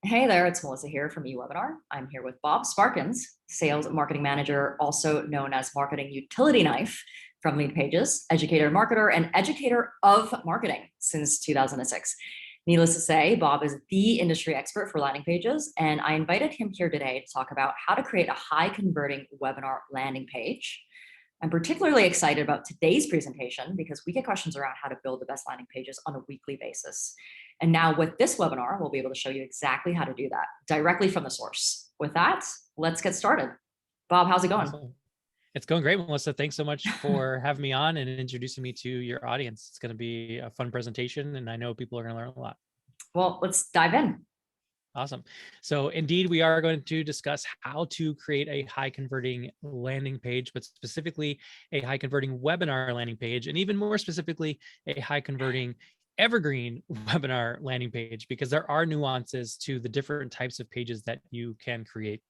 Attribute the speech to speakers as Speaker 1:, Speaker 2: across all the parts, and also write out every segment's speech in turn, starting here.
Speaker 1: Hey there, it's Melissa here from eWebinar. I'm here with Bob Sparkins, Sales and Marketing Manager, also known as Marketing Utility Knife from Leadpages, educator, marketer, and educator of marketing since 2006. Needless to say, Bob is the industry expert for landing pages, and I invited him here today to talk about how to create a high-converting webinar landing page. I'm particularly excited about today's presentation because we get questions around how to build the best landing pages on a weekly basis. And now with this webinar, we'll be able to show you exactly how to do that directly from the source. With that, let's get started. Bob, how's it going?
Speaker 2: Awesome. It's going great, Melissa. Thanks so much for having me on and introducing me to your audience. It's going to be a fun presentation, and I know people are going to learn a lot.
Speaker 1: Well, let's dive in.
Speaker 2: Awesome. So indeed, we are going to discuss how to create a high converting landing page, but specifically a high converting webinar landing page, and even more specifically, a high converting Evergreen webinar landing page, because there are nuances to the different types of pages that you can create.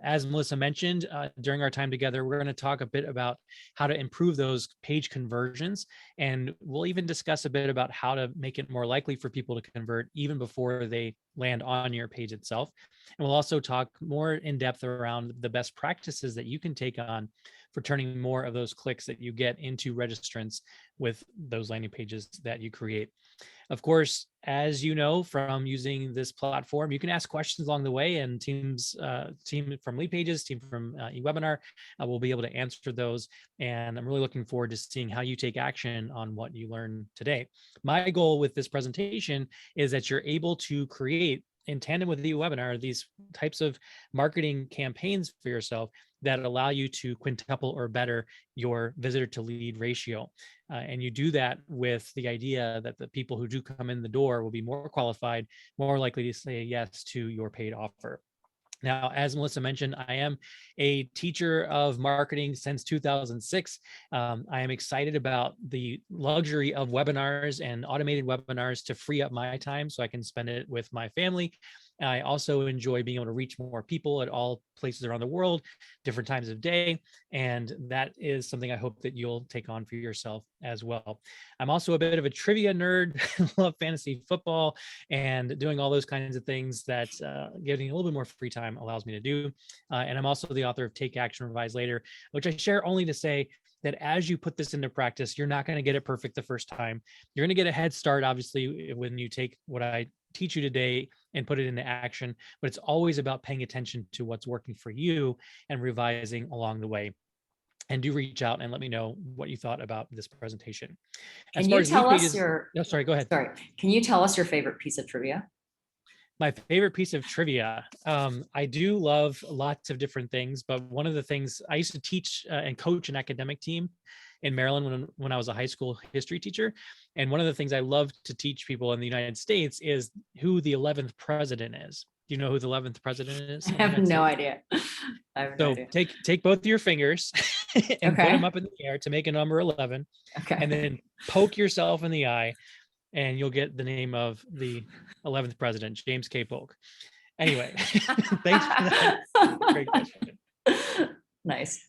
Speaker 2: As Melissa mentioned, during our time together, we're going to talk a bit about how to improve those page conversions. And we'll even discuss a bit about how to make it more likely for people to convert even before they land on your page itself. And we'll also talk more in depth around the best practices that you can take on for turning more of those clicks that you get into registrants with those landing pages that you create. Of course, as you know from using this platform, you can ask questions along the way, and team from Leadpages, team from eWebinar will be able to answer those. And I'm really looking forward to seeing how you take action on what you learn today. My goal with this presentation is that you're able to create, in tandem with the webinar, these types of marketing campaigns for yourself that allow you to quintuple or better your visitor to lead ratio. And you do that with the idea that the people who do come in the door will be more qualified, more likely to say yes to your paid offer. Now, as Melissa mentioned, I am a teacher of marketing since 2006. I am excited about the luxury of webinars and automated webinars to free up my time so I can spend it with my family. I also enjoy being able to reach more people at all places around the world, different times of day. And that is something I hope that you'll take on for yourself as well. I'm also a bit of a trivia nerd, love fantasy football and doing all those kinds of things that getting a little bit more free time allows me to do. And I'm also the author of Take Action, Revise Later, which I share only to say that as you put this into practice, you're not going to get it perfect the first time. You're going to get a head start, obviously, when you take what I teach you today and put it into action, but it's always about paying attention to what's working for you and revising along the way. And do reach out and let me know what you thought about this presentation.
Speaker 1: Can you tell us your,
Speaker 2: oh, sorry, go ahead.
Speaker 1: Sorry, can you tell us your favorite piece of trivia?
Speaker 2: My favorite piece of trivia. I do love lots of different things, but one of the things I used to teach and coach an academic team in Maryland when I was a high school history teacher. And one of the things I love to teach people in the United States is who the 11th president is. Do you know who the 11th president is?
Speaker 1: I have no idea.
Speaker 2: So take both of your fingers and put them up in the air to make a number 11.
Speaker 1: Okay.
Speaker 2: And then poke yourself in the eye, and you'll get the name of the 11th president, James K. Polk. Anyway, thanks for that. Great question.
Speaker 1: Nice.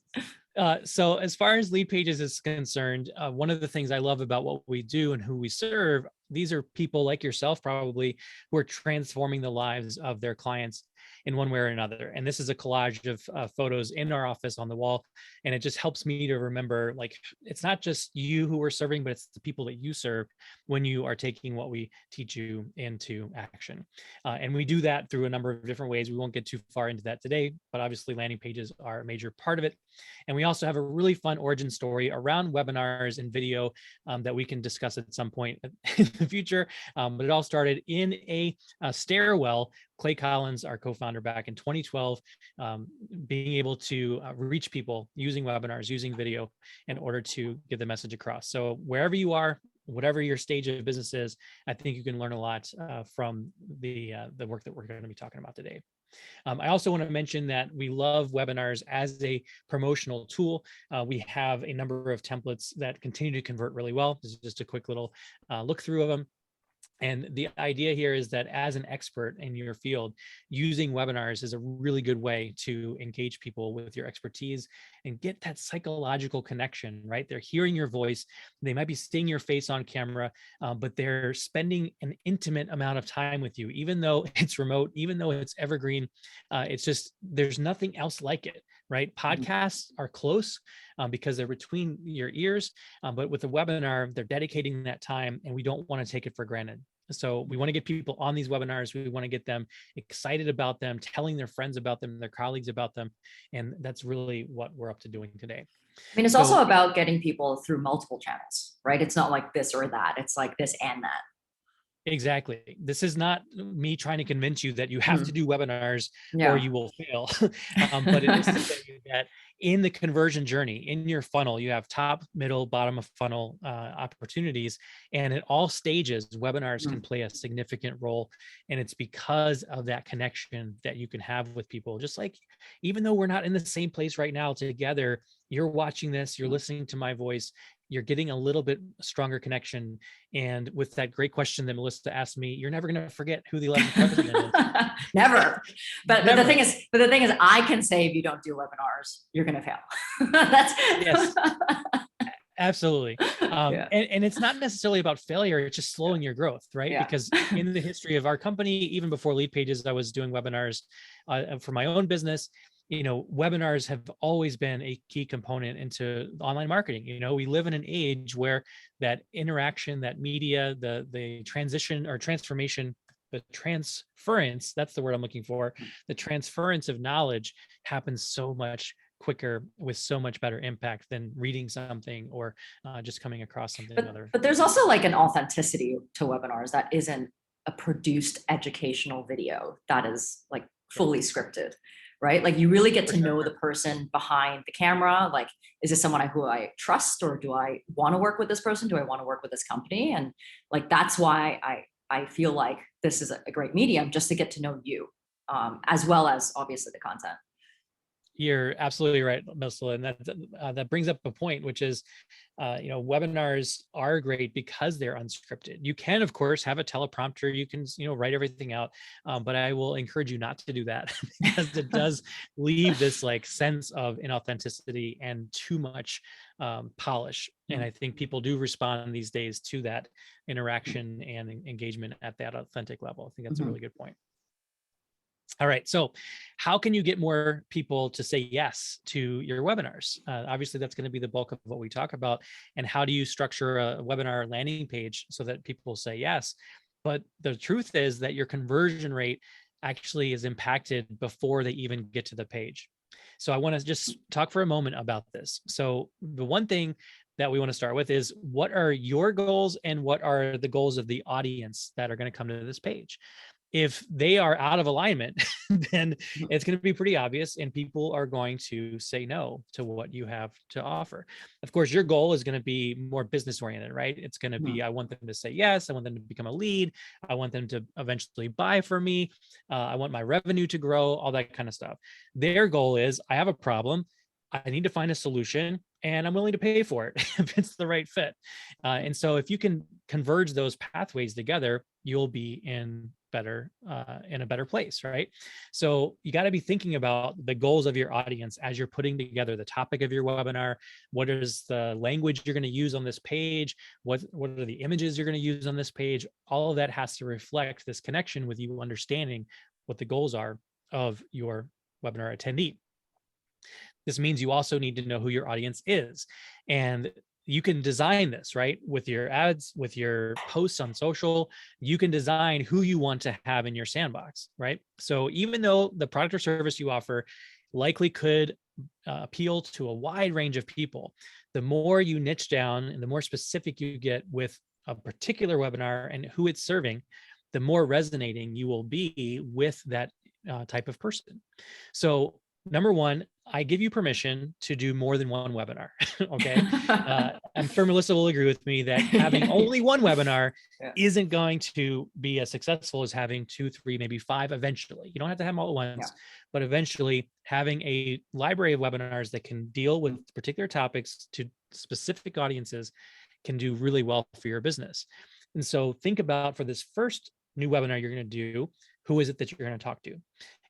Speaker 2: So as far as Leadpages is concerned, one of the things I love about what we do and who we serve, these are people like yourself probably who are transforming the lives of their clients in one way or another. And this is a collage of photos in our office on the wall. And it just helps me to remember, like, it's not just you who we're serving, but it's the people that you serve when you are taking what we teach you into action. And we do that through a number of different ways. We won't get too far into that today, but obviously landing pages are a major part of it. And we also have a really fun origin story around webinars and video that we can discuss at some point in the future. But it all started in a stairwell. Clay Collins, our co-founder back in 2012, being able to reach people using webinars, using video in order to get the message across. So wherever you are, whatever your stage of business is, I think you can learn a lot from the work that we're going to be talking about today. I also want to mention that we love webinars as a promotional tool. We have a number of templates that continue to convert really well. This is just a quick little look through of them. And the idea here is that as an expert in your field, using webinars is a really good way to engage people with your expertise and get that psychological connection, right? They're hearing your voice. They might be seeing your face on camera, but they're spending an intimate amount of time with you, even though it's remote, even though it's evergreen. It's just, there's nothing else like it, right? Podcasts are close because they're between your ears. But with a webinar, they're dedicating that time and we don't want to take it for granted. So we want to get people on these webinars. We want to get them excited about them, telling their friends about them, their colleagues about them. And that's really what we're up to doing today.
Speaker 1: I mean, it's
Speaker 2: So,
Speaker 1: also about getting people through multiple channels, right? It's not like this or that. It's like this and that.
Speaker 2: exactly. This is not me trying to convince you that you have to do webinars
Speaker 1: Yeah.
Speaker 2: or you will fail. But it is to say that in the conversion journey, in your funnel, you have top, middle, bottom of funnel opportunities. And at all stages, webinars can play a significant role. And it's because of that connection that you can have with people. Just like, even though we're not in the same place right now together, you're watching this, you're listening to my voice, you're getting a little bit stronger connection. And with that great question that Melissa asked me, you're never going to forget who the 11th president is.
Speaker 1: Never. But
Speaker 2: Never.
Speaker 1: the thing is, I can say if you don't do webinars, you're going to fail. That's
Speaker 2: yes. Absolutely.
Speaker 1: Yeah.
Speaker 2: And it's not necessarily about failure. It's just slowing your growth, right?
Speaker 1: Yeah.
Speaker 2: Because in the history of our company, even before Leadpages, I was doing webinars for my own business. You know, webinars have always been a key component into online marketing. You know, we live in an age where that interaction, that media, the transition or transformation, the transference, that's the word I'm looking for, the transference of knowledge happens so much quicker with so much better impact than reading something or just coming across something.
Speaker 1: But there's also like an authenticity to webinars that isn't a produced educational video that is like fully scripted, right? Like you really get to know the person behind the camera. Like, is this someone who I trust, or do I want to work with this person? Do I want to work with this company? And like, that's why I feel like this is a great medium, just to get to know you, as well as obviously the content.
Speaker 2: You're absolutely right, Melissa, and that brings up a point, which is, you know, webinars are great because they're unscripted. You can, of course, have a teleprompter. You can, you know, write everything out, but I will encourage you not to do that because it does leave this like sense of inauthenticity and too much polish. And I think people do respond these days to that interaction and engagement at that authentic level. I think that's a really good point. All right. So how can you get more people to say yes to your webinars? Obviously, that's going to be the bulk of what we talk about. And how do you structure a webinar landing page so that people say yes? But the truth is that your conversion rate actually is impacted before they even get to the page. So I want to just talk for a moment about this. So the one thing that we want to start with is, what are your goals and what are the goals of the audience that are going to come to this page? If they are out of alignment, then it's going to be pretty obvious and people are going to say no to what you have to offer. Of course, your goal is going to be more business oriented, right? It's going to be, I want them to say yes. I want them to become a lead. I want them to eventually buy from me. I want my revenue to grow, all that kind of stuff. Their goal is, I have a problem. I need to find a solution and I'm willing to pay for it if it's the right fit. And so if you can converge those pathways together, you'll be in a better place, right? So you got to be thinking about the goals of your audience as you're putting together the topic of your webinar. What is the language you're going to use on this page? What are the images you're going to use on this page? All of that has to reflect this connection with you understanding what the goals are of your webinar attendee. This means you also need to know who your audience is. And you can design this, right? With your ads, with your posts on social, you can design who you want to have in your sandbox, right? So even though the product or service you offer likely could appeal to a wide range of people, the more you niche down and the more specific you get with a particular webinar and who it's serving, the more resonating you will be with that type of person. So number one, I give you permission to do more than one webinar. Okay. I'm sure Melissa will agree with me that having only one webinar isn't going to be as successful as having 2, 3, maybe 5 eventually. You don't have to have them all at once, but eventually having a library of webinars that can deal with particular topics to specific audiences can do really well for your business. And so think about, for this first new webinar you're going to do, who is it that you're going to talk to?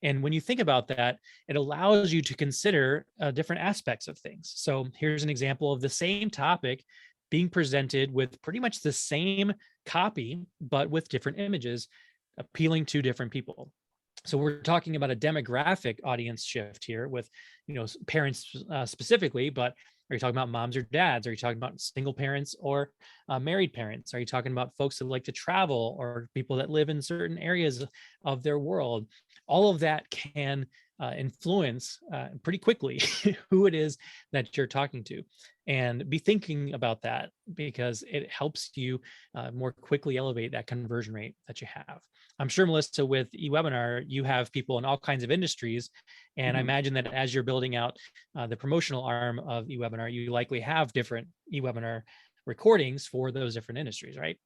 Speaker 2: And when you think about that, it allows you to consider different aspects of things. So here's an example of the same topic being presented with pretty much the same copy, but with different images appealing to different people. So we're talking about a demographic audience shift here with, parents specifically, but are you talking about moms or dads? Are you talking about single parents or married parents? Are you talking about folks that like to travel or people that live in certain areas of their world? All of that can influence pretty quickly who it is that you're talking to. And be thinking about that, because it helps you more quickly elevate that conversion rate that you have. I'm sure, Melissa, with eWebinar, you have people in all kinds of industries. And I imagine that as you're building out the promotional arm of eWebinar, you likely have different eWebinar recordings for those different industries, right?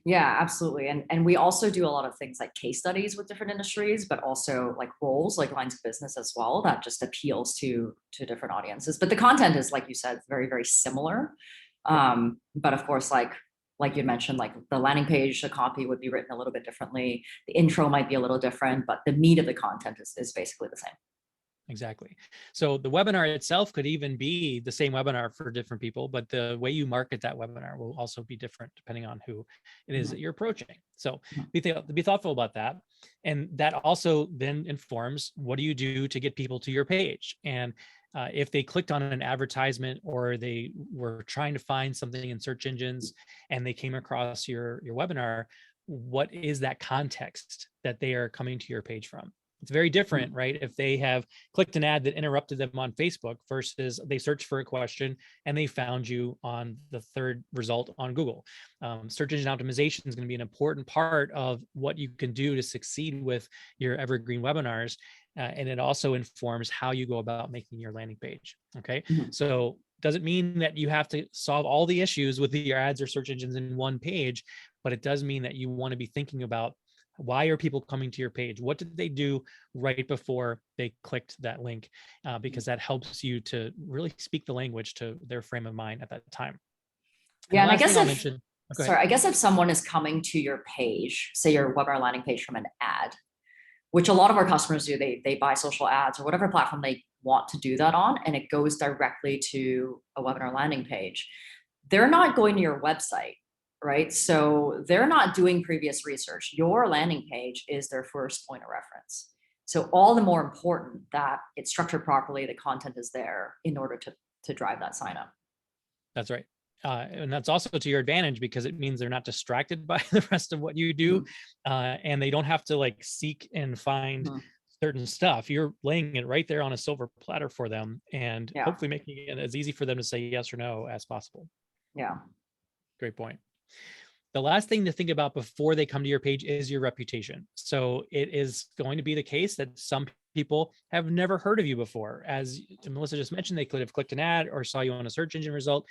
Speaker 1: Yeah, absolutely. And we also do a lot of things like case studies with different industries, but also like roles, like lines of business as well, that just appeals to different audiences. But the content is, like you said, very, very similar. But of course, like you mentioned, like the landing page, the copy would be written a little bit differently. The intro might be a little different, but the meat of the content is basically the same.
Speaker 2: Exactly. So the webinar itself could even be the same webinar for different people, but the way you market that webinar will also be different depending on who it is that you're approaching. So be thoughtful about that. And that also then informs, what do you do to get people to your page? And if they clicked on an advertisement, or they were trying to find something in search engines and they came across your webinar, what is that context that they are coming to your page from? It's very different, right? If they have clicked an ad that interrupted them on Facebook versus they searched for a question and they found you on the third result on Google. Search engine optimization is going to be an important part of what you can do to succeed with your Evergreen webinars. And it also informs how you go about making your landing page. Okay. So doesn't mean that you have to solve all the issues with your ads or search engines in one page, but it does mean that you want to be thinking about, why are people coming to your page? What did they do right before they clicked that link? Because that helps you to really speak the language to their frame of mind at that time.
Speaker 1: Yeah, and I
Speaker 2: last
Speaker 1: guess
Speaker 2: thing I'll
Speaker 1: if,
Speaker 2: mention,
Speaker 1: sorry, I guess if someone is coming to your page, say your webinar landing page from an ad, which a lot of our customers do, they buy social ads or whatever platform they want to do that on, and it goes directly to a webinar landing page. They're not going to your website, right? So they're not doing previous research. Your landing page is their first point of reference. So all the more important that it's structured properly, the content is there in order to drive that sign up.
Speaker 2: That's right. And that's also to your advantage, because it means they're not distracted by the rest of what you do. And they don't have to like seek and find certain stuff. You're laying it right there on a silver platter for them, and hopefully making it as easy for them to say yes or no as possible.
Speaker 1: Yeah.
Speaker 2: Great point. The last thing to think about before they come to your page is your reputation. So it is going to be the case that some people have never heard of you before. As Melissa just mentioned, they could have clicked an ad or saw you on a search engine result,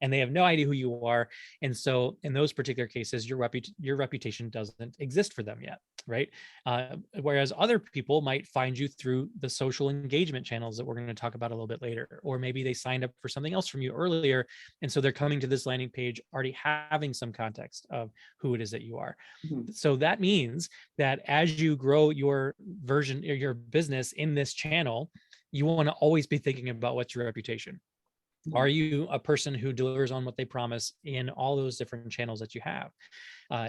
Speaker 2: and they have no idea who you are. And so in those particular cases, your reputation doesn't exist for them yet, right? Whereas other people might find you through the social engagement channels that we're going to talk about a little bit later, or maybe they signed up for something else from you earlier, and so they're coming to this landing page already having some context of who it is that you are. So that means that as you grow your version or your business in this channel, you want to always be thinking about, what's your reputation? Are you a person who delivers on what they promise in all those different channels that you have?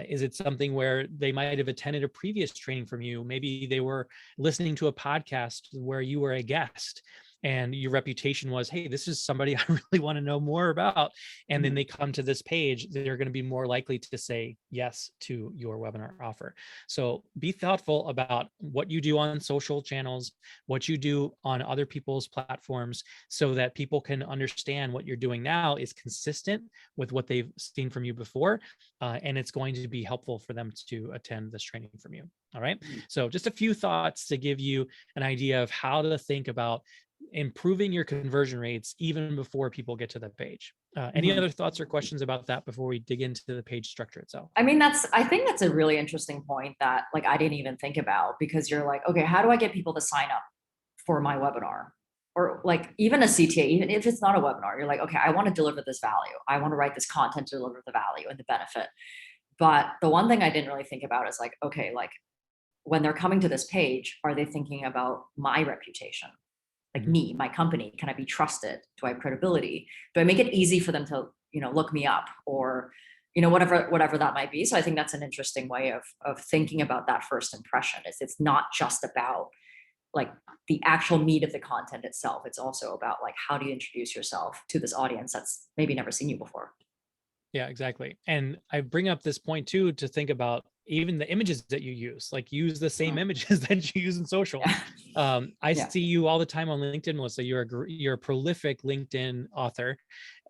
Speaker 2: Is it something where they might have attended a previous training from you? Maybe they were listening to a podcast where you were a guest, and your reputation was, hey, this is somebody I really want to know more about. And then they come to this page, they're going to be more likely to say yes to your webinar offer. So be thoughtful about what you do on social channels, what you do on other people's platforms, so that people can understand what you're doing now is consistent with what they've seen from you before. And it's going to be helpful for them to attend this training from you. All right. So just a few thoughts to give you an idea of how to think about improving your conversion rates even before people get to the page. Any other thoughts or questions about that before we dig into the page structure itself?
Speaker 1: I mean, I think that's a really interesting point that like I didn't even think about, because you're like, okay, how do I get people to sign up for my webinar? Or like even a CTA, even if it's not a webinar, you're like, okay, I want to deliver this value. I want to write this content to deliver the value and the benefit. But the one thing I didn't really think about is like, okay, like when they're coming to this page, are they thinking about my reputation? Like
Speaker 2: Mhm.
Speaker 1: me, my company, can I be trusted? Do I have credibility? Do I make it easy for them to, look me up, or, whatever that might be. So I think that's an interesting way of thinking about that first impression. Is it's not just about like the actual meat of the content itself. It's also about like, how do you introduce yourself to this audience that's maybe never seen you before?
Speaker 2: Yeah, exactly. And I bring up this point too to think about even the images that you use, like use the same
Speaker 1: Mm.
Speaker 2: images that you use in social.
Speaker 1: Yeah.
Speaker 2: I
Speaker 1: Yeah.
Speaker 2: see you all the time on LinkedIn, Melissa. You're a prolific LinkedIn author.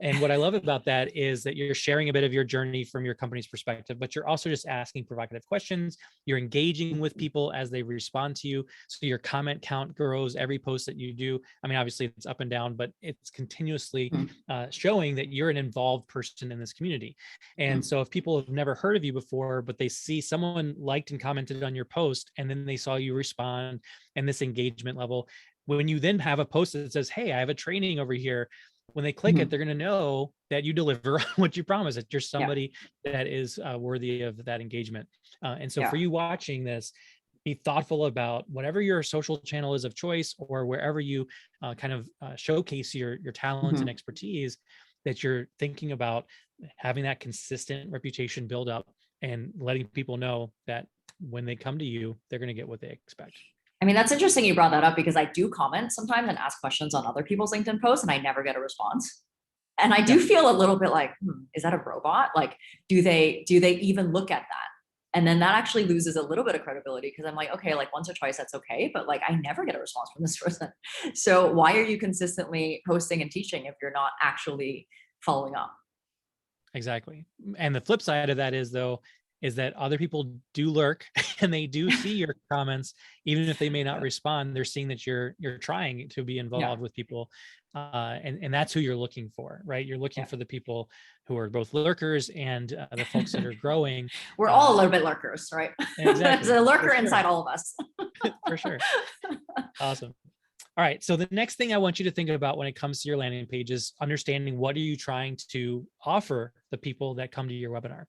Speaker 2: And what I love about that is that you're sharing a bit of your journey from your company's perspective, but you're also just asking provocative questions. You're engaging with people as they respond to you. So your comment count grows every post that you do. I mean, obviously it's up and down, but it's continuously
Speaker 1: Mm.
Speaker 2: showing that you're an involved person in this community. And
Speaker 1: Mm.
Speaker 2: so if people have never heard of you before, but they see someone liked and commented on your post, and then they saw you respond and this engagement level, when you then have a post that says, hey, I have a training over here, when they click it,
Speaker 1: Mhm.
Speaker 2: they're going to know that you deliver on what you promise, that you're
Speaker 1: Yeah.
Speaker 2: somebody that is worthy of that engagement. And so for
Speaker 1: Yeah.
Speaker 2: you watching this, be thoughtful about whatever your social channel is of choice, or wherever you showcase your talents and
Speaker 1: Mhm.
Speaker 2: expertise, that you're thinking about having that consistent reputation build up and letting people know that when they come to you, they're going to get what they expect.
Speaker 1: I mean, that's interesting you brought that up, because I do comment sometimes and ask questions on other people's LinkedIn posts, and I never get a response. And I do
Speaker 2: Yeah,
Speaker 1: feel a little bit like, is that a robot? Like, do they even look at that? And then that actually loses a little bit of credibility, because I'm like, okay, like once or twice, that's okay. But like, I never get a response from this person. So why are you consistently posting and teaching if you're not actually following up?
Speaker 2: exactly. And the flip side of that is, though, is that other people do lurk and they do see your comments, even if they may not
Speaker 1: Yeah.
Speaker 2: respond. They're seeing that you're trying to be
Speaker 1: Yeah.
Speaker 2: involved with people, and that's who you're looking for, right? You're looking
Speaker 1: Yeah.
Speaker 2: for the people who are both lurkers and the folks that are growing.
Speaker 1: We're all a
Speaker 2: Uh,
Speaker 1: little bit lurkers, right? There's
Speaker 2: exactly,
Speaker 1: a
Speaker 2: for
Speaker 1: lurker
Speaker 2: sure,
Speaker 1: inside all of us.
Speaker 2: for sure. Awesome. All right. So the next thing I want you to think about when it comes to your landing page is understanding, what are you trying to offer the people that come to your webinar?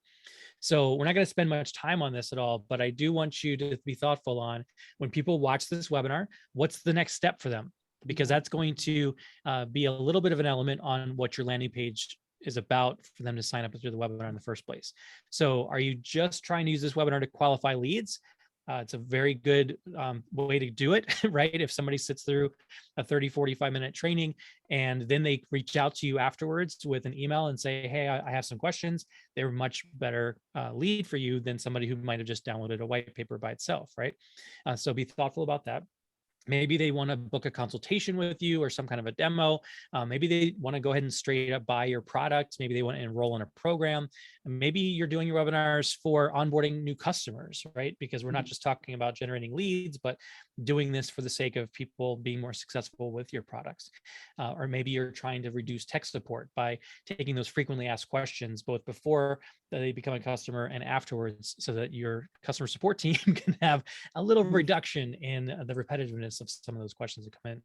Speaker 2: So we're not going to spend much time on this at all, but I do want you to be thoughtful on, when people watch this webinar, what's the next step for them? Because that's going to be a little bit of an element on what your landing page is about for them to sign up to the webinar in the first place. So are you just trying to use this webinar to qualify leads? It's a very good way to do it, right? If somebody sits through a 30, 45-minute training and then they reach out to you afterwards with an email and say, hey, I have some questions, they're much better lead for you than somebody who might have just downloaded a white paper by itself, right? So be thoughtful about that. Maybe they want to book a consultation with you or some kind of a demo. Maybe they want to go ahead and straight up buy your product. Maybe they want to enroll in a program. Maybe you're doing your webinars for onboarding new customers, right? Because we're not just talking about generating leads, but doing this for the sake of people being more successful with your products. Or maybe you're trying to reduce tech support by taking those frequently asked questions both before they become a customer and afterwards, so that your customer support team can have a little reduction in the repetitiveness of some of those questions that come in.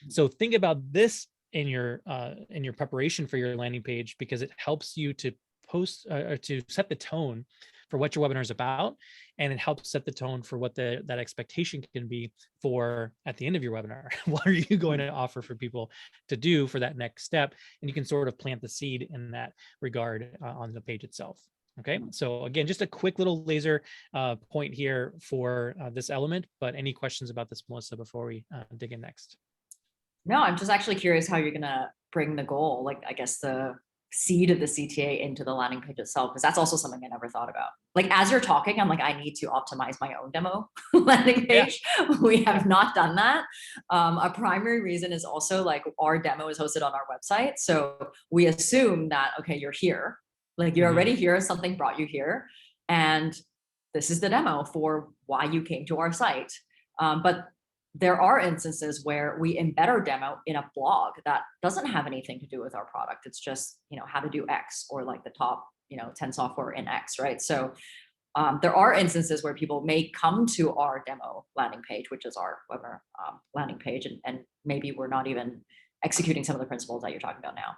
Speaker 2: So think about this in your preparation for your landing page, because it helps you to post or to set the tone for what your webinar is about, and it helps set the tone for what that expectation can be for at the end of your webinar. What are you going to offer for people to do for that next step? And you can sort of plant the seed in that regard on the page itself. Okay, so again, just a quick little laser point here for this element, but any questions about this, Melissa, before we dig in next?
Speaker 1: No, I'm just actually curious how you're gonna bring the goal, like I guess the seed of the CTA into the landing page itself, because that's also something I never thought about. Like as you're talking, I'm like, I need to optimize my own demo landing
Speaker 2: Yeah,
Speaker 1: page. We
Speaker 2: yeah.
Speaker 1: have not done that. A primary reason is also like our demo is hosted on our website. So we assume that, okay, you're here, like you're
Speaker 2: Mhm.
Speaker 1: already here, something brought you here. And this is the demo for why you came to our site. But there are instances where we embed our demo in a blog that doesn't have anything to do with our product. It's just, how to do X, or like the top, 10 software in X, right? So there are instances where people may come to our demo landing page, which is our webinar landing page, and maybe we're not even executing some of the principles that you're talking about now.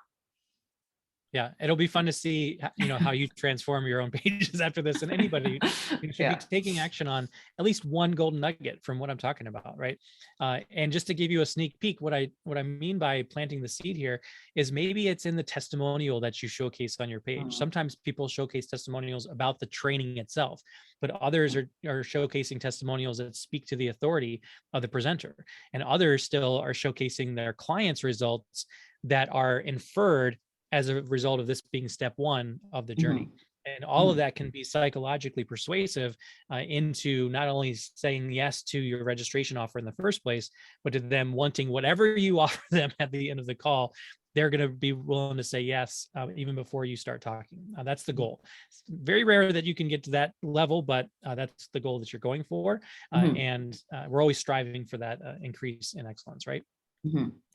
Speaker 2: Yeah, it'll be fun to see, how you transform your own pages after this, and anybody should be
Speaker 1: Yeah.
Speaker 2: taking action on at least one golden nugget from what I'm talking about, right? And just to give you a sneak peek, what I mean by planting the seed here is maybe it's in the testimonial that you showcase on your page. Sometimes people showcase testimonials about the training itself, but others are showcasing testimonials that speak to the authority of the presenter, and others still are showcasing their clients' results that are inferred as a result of this being step one of the journey. And all of that can be psychologically persuasive into not only saying yes to your registration offer in the first place, but to them wanting whatever you offer them at the end of the call. They're going to be willing to say yes, even before you start talking. That's the goal. It's very rare that you can get to that level, but that's the goal that you're going for. And we're always striving for that increase in excellence, right?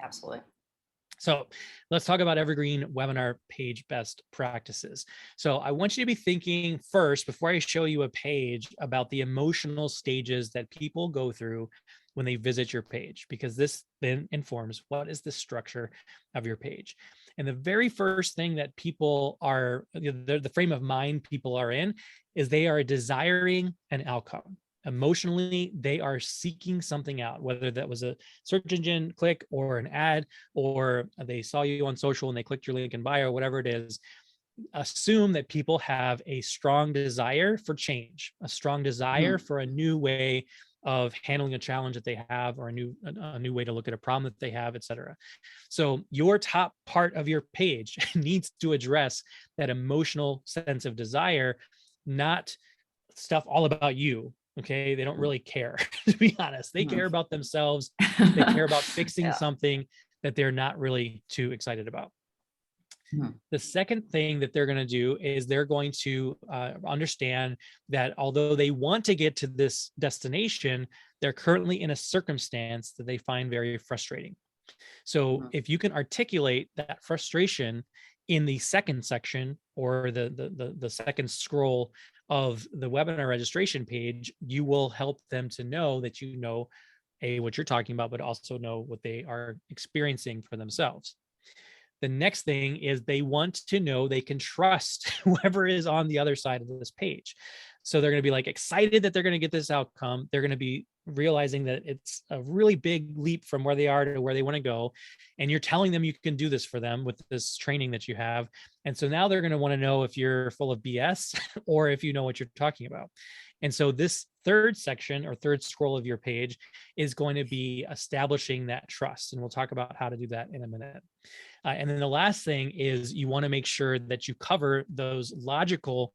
Speaker 1: Absolutely.
Speaker 2: So let's talk about Evergreen webinar page best practices. So I want you to be thinking first, before I show you a page, about the emotional stages that people go through when they visit your page, because this then informs what is the structure of your page. And the very first thing that people are, the frame of mind people are in, is they are desiring an outcome. Emotionally, they are seeking something out, whether that was a search engine click or an ad, or they saw you on social and they clicked your link in bio, whatever it is. Assume that people have a strong desire for change, a strong desire for a new way of handling a challenge that they have, or a new way to look at a problem that they have, etc. So your top part of your page needs to address that emotional sense of desire, not stuff all about you. Okay, they don't really care, to be honest. They care about themselves. They care about fixing something that they're not really too excited about. The second thing that they're going to do is they're going to understand that although they want to get to this destination, they're currently in a circumstance that they find very frustrating. So if you can articulate that frustration in the second section, or the second scroll of the webinar registration page, you will help them to know that you know what you're talking about, but also know what they are experiencing for themselves. The next thing is they want to know they can trust whoever is on the other side of this page. So they're going to be like excited that they're going to get this outcome. They're going to be realizing that it's a really big leap from where they are to where they want to go. And you're telling them you can do this for them with this training that you have. And so now they're going to want to know if you're full of BS or if you know what you're talking about. And so this third section, or third scroll of your page, is going to be establishing that trust. And we'll talk about how to do that in a minute. And then the last thing is you want to make sure that you cover those logical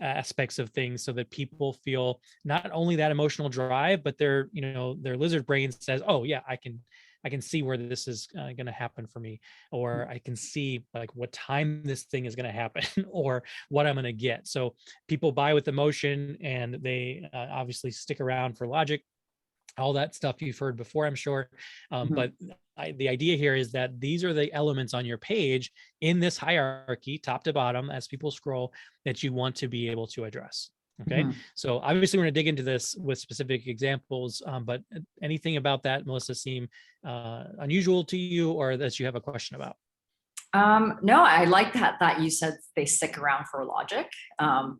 Speaker 2: aspects of things, so that people feel not only that emotional drive, but their lizard brain says, oh yeah, I can see where this is going to happen for me, or I can see like what time this thing is going to happen, or what I'm going to get. So people buy with emotion, and they obviously stick around for logic, all that stuff you've heard before, I'm sure. But the idea here is that these are the elements on your page in this hierarchy, top to bottom, as people scroll, that you want to be able to address. Okay. So obviously we're going to dig into this with specific examples, but anything about that, Melissa, seem unusual to you, or that you have a question about?
Speaker 1: No, I like that you said they stick around for logic,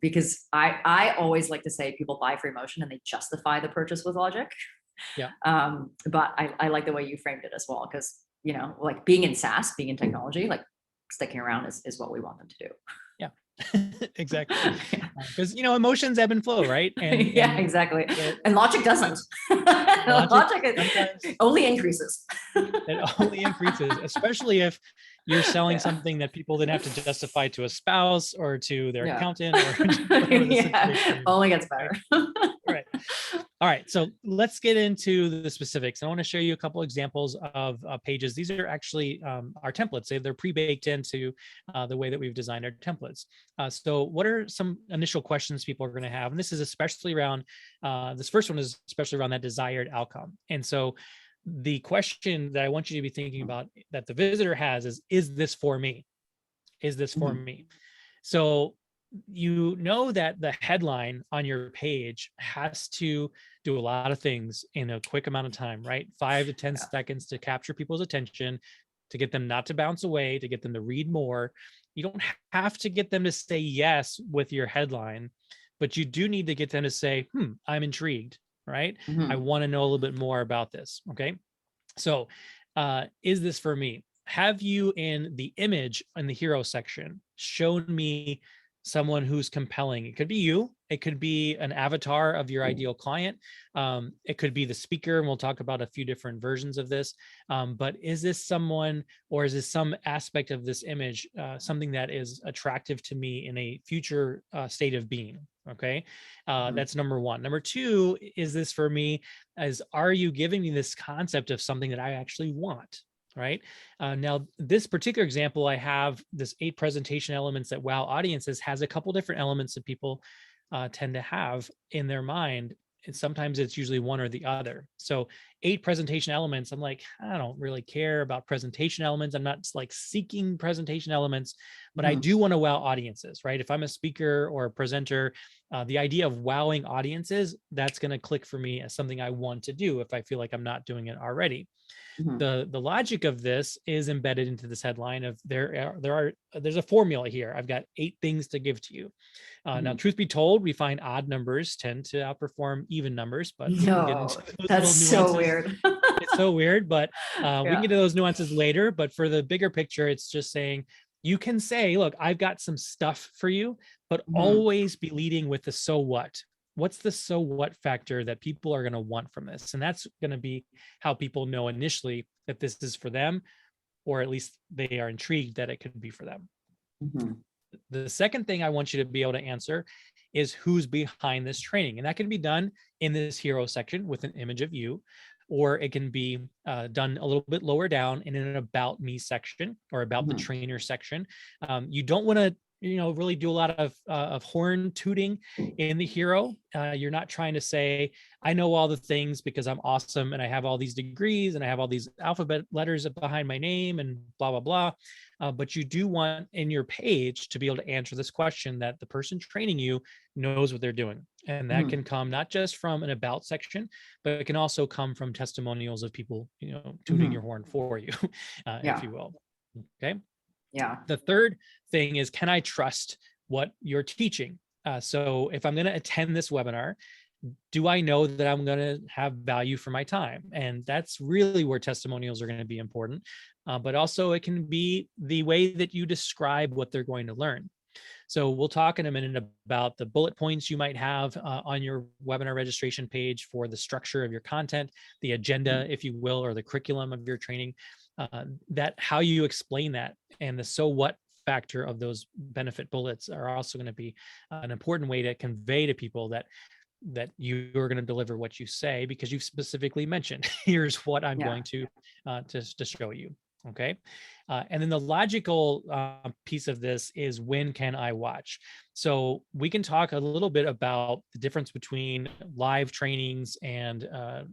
Speaker 1: because I always like to say people buy for emotion and they justify the purchase with logic.
Speaker 2: Yeah.
Speaker 1: But I like the way you framed it as well, because like being in SaaS, being in technology, like sticking around is what we want them to do.
Speaker 2: Yeah. Exactly. Because emotions ebb and flow, right? And
Speaker 1: yeah, exactly. And logic doesn't. Logic only increases.
Speaker 2: It only increases, especially if you're selling something that people then have to justify to a spouse or to their accountant, or whatever the situation is.
Speaker 1: Only gets better.
Speaker 2: Right. All right. So let's get into the specifics. I want to show you a couple examples of pages. These are actually our templates. They're pre-baked into the way that we've designed our templates. So what are some initial questions people are going to have? And this is especially around, this first one is especially around that desired outcome. And so the question that I want you to be thinking about that the visitor has is this for me? Is this for me? So you know that the headline on your page has to do a lot of things in a quick amount of time, right? 5 to 10 seconds to capture people's attention, to get them not to bounce away, to get them to read more. You don't have to get them to say yes with your headline, but you do need to get them to say, I'm intrigued, right? I want to know a little bit more about this. Okay. So is this for me? Have you in the image in the hero section shown me someone who's compelling? It could be you. It could be an avatar of your ideal client. It could be the speaker, and we'll talk about a few different versions of this. But is this someone, or is this some aspect of this image, something that is attractive to me in a future state of being? Okay, that's number one. Number two, is this for me? Are you giving me this concept of something that I actually want? Right. Now, this particular example, I have this 8 presentation elements that wow audiences has a couple different elements that people tend to have in their mind. And sometimes it's usually one or the other. So 8 presentation elements, I'm like, I don't really care about presentation elements. I'm not like seeking presentation elements, but I do want to wow audiences, right? If I'm a speaker or a presenter, the idea of wowing audiences, that's going to click for me as something I want to do if I feel like I'm not doing it already. The logic of this is embedded into this headline of there's a formula here. I've got 8 things to give to you. Now, truth be told, we find odd numbers tend to outperform even numbers, but we can get into those
Speaker 1: That's
Speaker 2: little nuances.
Speaker 1: so weird.
Speaker 2: It's so weird, but we can get to those nuances later. But for the bigger picture, it's just saying you can say, look, I've got some stuff for you, but always be leading with the so what. What's the so what factor that people are going to want from this? And that's going to be how people know initially that this is for them, or at least they are intrigued that it could be for them. The second thing I want you to be able to answer is who's behind this training. And that can be done in this hero section with an image of you, or it can be done a little bit lower down in an about me section or about the trainer section. You don't want to really do a lot of horn tooting in the hero. You're not trying to say, I know all the things because I'm awesome and I have all these degrees and I have all these alphabet letters behind my name and blah, blah, blah. But you do want in your page to be able to answer this question that the person training you knows what they're doing. And that can come not just from an about section, but it can also come from testimonials of people, tooting your horn for you, if you will. Okay.
Speaker 1: Yeah.
Speaker 2: The third thing is, can I trust what you're teaching? So if I'm going to attend this webinar, do I know that I'm going to have value for my time? And that's really where testimonials are going to be important. But also it can be the way that you describe what they're going to learn. So we'll talk in a minute about the bullet points you might have on your webinar registration page for the structure of your content, the agenda, if you will, or the curriculum of your training, that how you explain that and the so what factor of those benefit bullets are also going to be an important way to convey to people that you're going to deliver what you say, because you've specifically mentioned, here's what I'm going to show you. Okay. And then the logical piece of this is, when can I watch? So we can talk a little bit about the difference between live trainings and a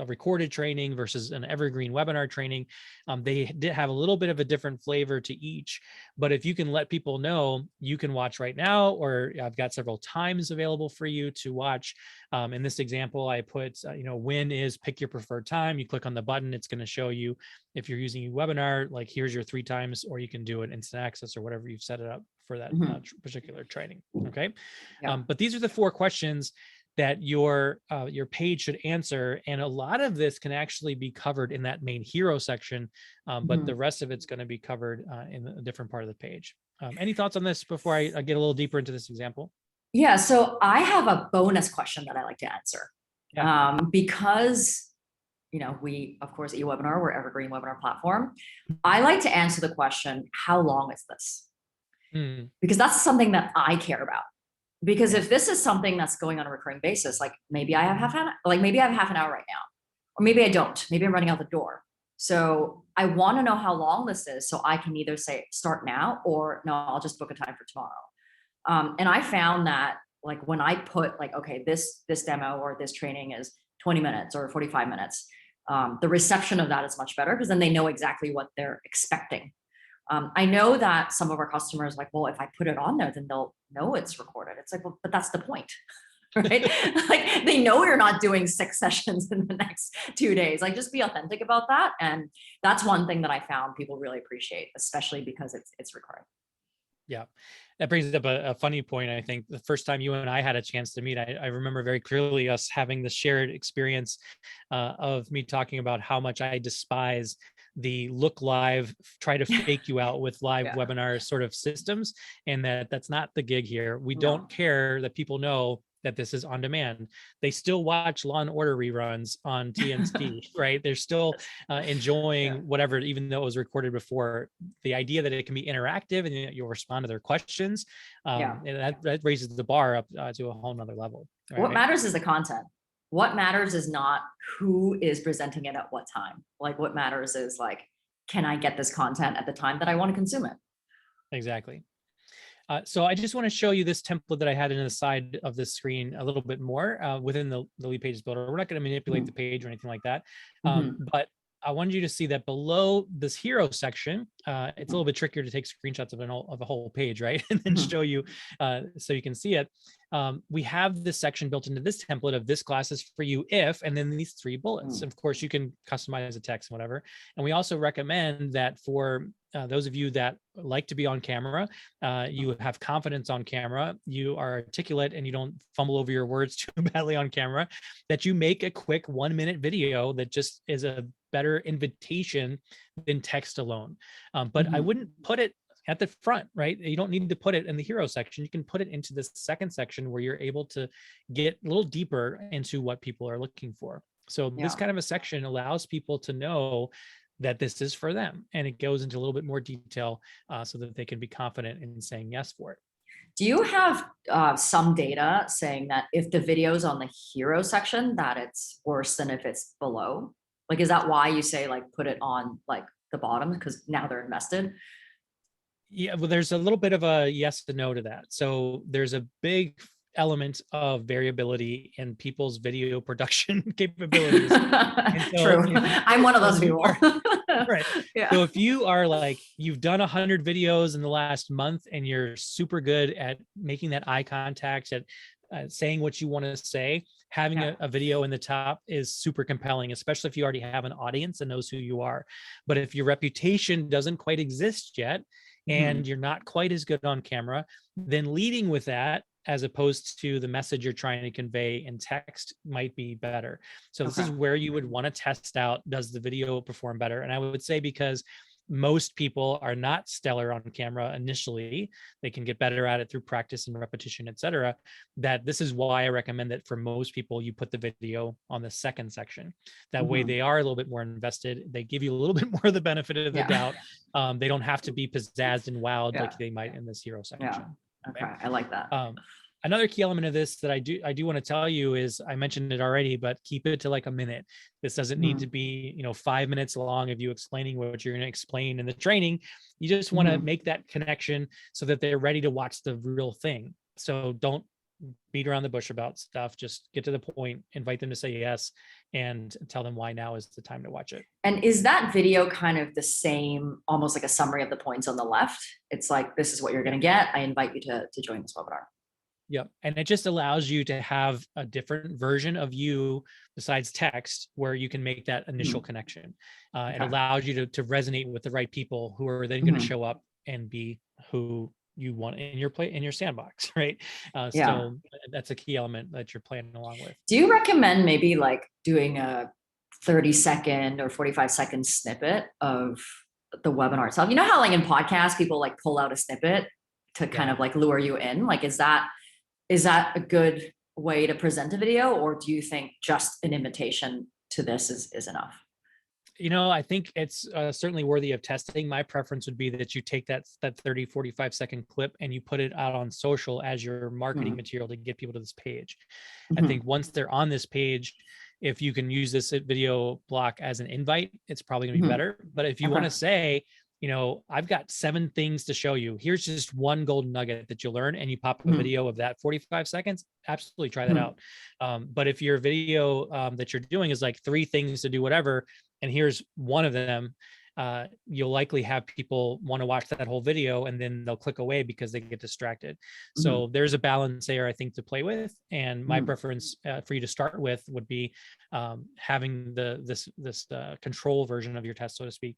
Speaker 2: recorded training versus an evergreen webinar training. They did have a little bit of a different flavor to each, but if you can let people know you can watch right now, or I've got several times available for you to watch. In this example, I put, when is pick your preferred time. You click on the button, it's going to show you, if you're using eWebinar, like here's your 3 times, or you can do it instant access or whatever you've set it up for that particular training. Okay. But these are the 4 questions that your page should answer. And a lot of this can actually be covered in that main hero section, but the rest of it's going to be covered in a different part of the page. Any thoughts on this before I get a little deeper into this example?
Speaker 1: Yeah, so I have a bonus question that I like to answer. Because we, of course, eWebinar, we're Evergreen webinar platform. I like to answer the question, how long is this? Because that's something that I care about. Because if this is something that's going on a recurring basis, like maybe I have half an hour right now, or maybe I don't, maybe I'm running out the door. So I want to know how long this is, so I can either say start now, or no, I'll just book a time for tomorrow. And I found that, like, when I put like, okay, this demo or this training is 20 minutes or 45 minutes, the reception of that is much better, because then they know exactly what they're expecting. I know that some of our customers like, well, if I put it on there, then they'll know it's recorded. It's like, well, but that's the point, right? Like, they know you're not doing 6 sessions in the next 2 days. Like, just be authentic about that. And that's one thing that I found people really appreciate, especially because it's recurring.
Speaker 2: Yeah, that brings up a funny point. I think the first time you and I had a chance to meet, I remember very clearly us having the shared experience of me talking about how much I despise the look live, try to fake you out with live
Speaker 1: Yeah.
Speaker 2: webinar sort of systems, and that's not the gig here. We
Speaker 1: No.
Speaker 2: don't care that people know that this is on demand. They still watch Law and Order reruns on TNT, right? They're still enjoying
Speaker 1: Yeah.
Speaker 2: whatever, even though it was recorded before. The idea that it can be interactive and that you'll respond to their questions,
Speaker 1: Yeah.
Speaker 2: and that raises the bar up to a whole nother level.
Speaker 1: What
Speaker 2: Right?
Speaker 1: matters is the content. What matters is not who is presenting it at what time. Like what matters is like, can I get this content at the time that I want to consume it?
Speaker 2: Exactly. So I just want to show you this template that I had in the side of the screen a little bit more within the Leadpages builder. We're not going to manipulate the page or anything like that, but I wanted you to see that below this hero section, it's a little bit trickier to take screenshots of a whole page, right? And then show you so you can see it. We have this section built into this template of this class is for you if, and then these 3 bullets. Of course, you can customize the text and whatever. And we also recommend that for those of you that like to be on camera, you have confidence on camera, you are articulate and you don't fumble over your words too badly on camera, that you make a quick 1-minute video that just is a better invitation than text alone. But I wouldn't put it at the front, right? You don't need to put it in the hero section. You can put it into this second section where you're able to get a little deeper into what people are looking for. So this kind of a section allows people to know that this is for them, and it goes into a little bit more detail so that they can be confident in saying yes for it.
Speaker 1: Do you have some data saying that if the video's on the hero section, that it's worse than if it's below? Like, is that why you say like put it on like the bottom because now they're invested?
Speaker 2: Yeah, well, there's a little bit of a yes and no to that. So there's a big element of variability in people's video production capabilities.
Speaker 1: True. I'm one of those people.
Speaker 2: Right.
Speaker 1: Yeah.
Speaker 2: So if you are like, you've done 100 videos in the last month and you're super good at making that eye contact, at saying what you want to say, having a video in the top is super compelling, especially if you already have an audience and knows who you are. But if your reputation doesn't quite exist yet, and you're not quite as good on camera, then leading with that as opposed to the message you're trying to convey in text might be better. So this is where you would want to test out, does the video perform better? And I would say because most people are not stellar on camera initially, they can get better at it through practice and repetition, etc. That this is why I recommend that for most people, you put the video on the second section. That way they are a little bit more invested. They give you a little bit more of the benefit of the doubt. They don't have to be pizzazzed and wowed like they might in this hero section.
Speaker 1: Okay, I like that.
Speaker 2: Another key element of this that I do want to tell you is, I mentioned it already, but keep it to like a minute. This doesn't need to be, 5 minutes long of you explaining what you're going to explain in the training. You just want to make that connection so that they're ready to watch the real thing. So don't beat around the bush about stuff. Just get to the point, invite them to say yes, and tell them why now is the time to watch it.
Speaker 1: And is that video kind of the same, almost like a summary of the points on the left? It's like, this is what you're going to get. I invite you to join this webinar.
Speaker 2: Yep. And it just allows you to have a different version of you besides text where you can make that initial connection. It allows you to resonate with the right people who are then going to show up and be who you want in your sandbox, right? So that's a key element that you're playing along with.
Speaker 1: Do you recommend maybe like doing a 30-second or 45-second snippet of the webinar itself? You know how like in podcasts, people like pull out a snippet to kind of like lure you in? Like, is that a good way to present a video, or do you think just an invitation to this is enough?
Speaker 2: I think it's certainly worthy of testing. My preference would be that you take that 30, 45-second clip and you put it out on social as your marketing material to get people to this page. I think once they're on this page, if you can use this video block as an invite, it's probably gonna be better. But if you want to say, I've got 7 things to show you, here's just one golden nugget that you'll learn, and you pop a video of that 45 seconds, absolutely try that out. But if your video that you're doing is like 3 things to do whatever, and here's one of them, you'll likely have people want to watch that whole video and then they'll click away because they get distracted. So there's a balance there, I think, to play with. And my preference for you to start with would be having this control version of your test, so to speak,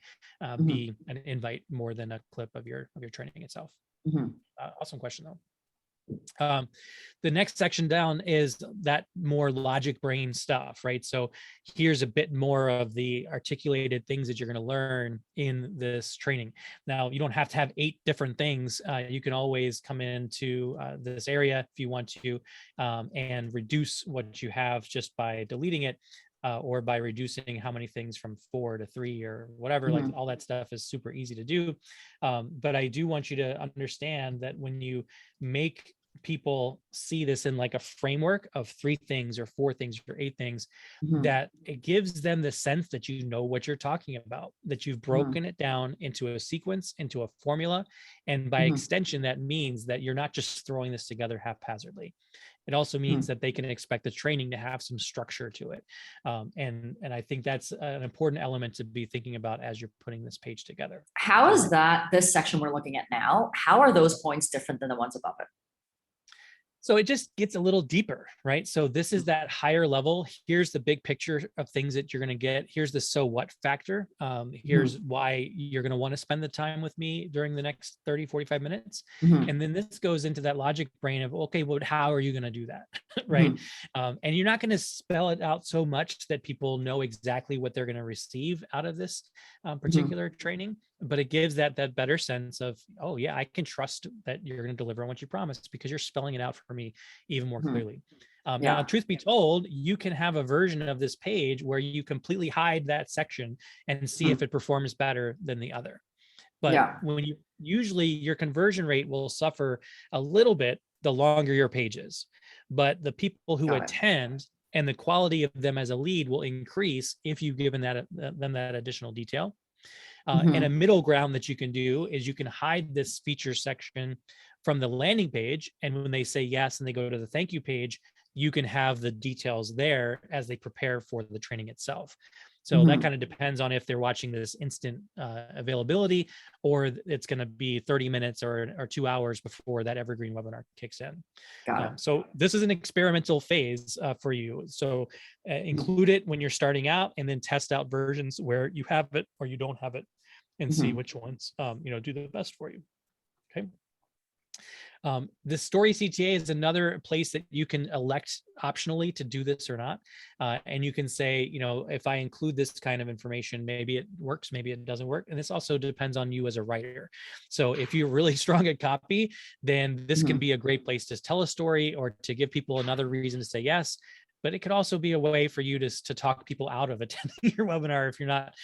Speaker 2: be an invite more than a clip of your training itself.
Speaker 1: Mhm.
Speaker 2: Awesome question though. The next section down is that more logic brain stuff, right? So here's a bit more of the articulated things that you're going to learn in this training. Now, you don't have to have 8 different things. You can always come into this area if you want to, and reduce what you have just by deleting it. Or by reducing how many things from 4 to 3 or whatever, like all that stuff is super easy to do. But I do want you to understand that when you make people see this in like a framework of 3 things or 4 things or 8 things,
Speaker 1: Mhm.
Speaker 2: that it gives them the sense that you know what you're talking about, that you've broken it down into a sequence, into a formula. And by extension, that means that you're not just throwing this together haphazardly. It also means that they can expect the training to have some structure to it. And I think that's an important element to be thinking about as you're putting this page together.
Speaker 1: How is that, this section we're looking at now, how are those points different than the ones above it?
Speaker 2: So it just gets a little deeper, right? So this is that higher level. Here's the big picture of things that you're going to get. Here's the so what factor. Here's why you're going to want to spend the time with me during the next 30, 45 minutes. And then this goes into that logic brain of, okay, well, how are you going to do that? Right. And you're not going to spell it out so much that people know exactly what they're going to receive out of this particular training, but it gives that better sense of, oh yeah, I can trust that you're going to deliver on what you promised because you're spelling it out for me even more clearly. Now, truth be told, you can have a version of this page where you completely hide that section and see if it performs better than the other. But when you usually your conversion rate will suffer a little bit the longer your page is, but the people who attend and the quality of them as a lead will increase if you've given them that additional detail. And a middle ground that you can do is you can hide this feature section from the landing page. And when they say yes and they go to the thank you page, you can have the details there as they prepare for the training itself. So that kind of depends on if they're watching this instant availability, or it's going to be 30 minutes or 2 hours before that Evergreen webinar kicks in. So this is an experimental phase for you. So include it when you're starting out, and then test out versions where you have it or you don't have it, and see which ones do the best for you. Okay. The story CTA is another place that you can elect optionally to do this or not. And you can say, if I include this kind of information, maybe it works, maybe it doesn't work. And this also depends on you as a writer. So if you're really strong at copy, then this can be a great place to tell a story or to give people another reason to say yes. But it could also be a way for you to talk people out of attending your webinar if you're not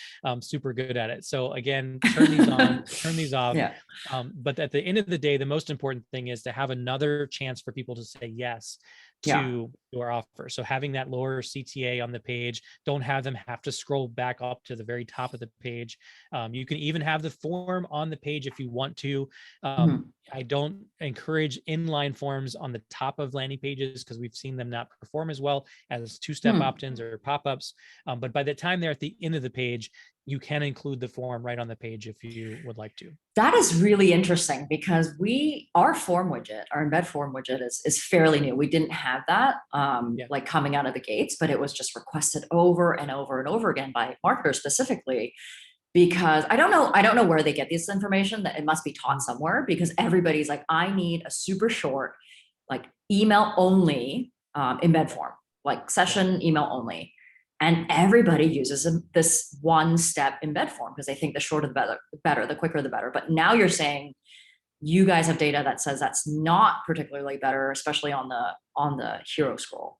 Speaker 2: super good at it. So again, turn these on, turn these off. But at the end of the day, the most important thing is to have another chance for people to say yes to your offer. So having that lower CTA on the page, don't have them have to scroll back up to the very top of the page. You can even have the form on the page if you want to. I don't encourage inline forms on the top of landing pages because we've seen them not perform as well as 2-step opt-ins or pop-ups. But by the time they're at the end of the page, you can include the form right on the page if you would like to.
Speaker 1: That is really interesting because our form widget, our embed form widget is fairly new. We didn't have that like coming out of the gates, but it was just requested over and over and over again by marketers specifically, because I don't know where they get this information, that it must be taught somewhere, because everybody's like, I need a super short, like email only embed form, like session email only. And everybody uses this one-step embed form because they think the shorter the better, the quicker the better. But now you're saying you guys have data that says that's not particularly better, especially on the hero scroll.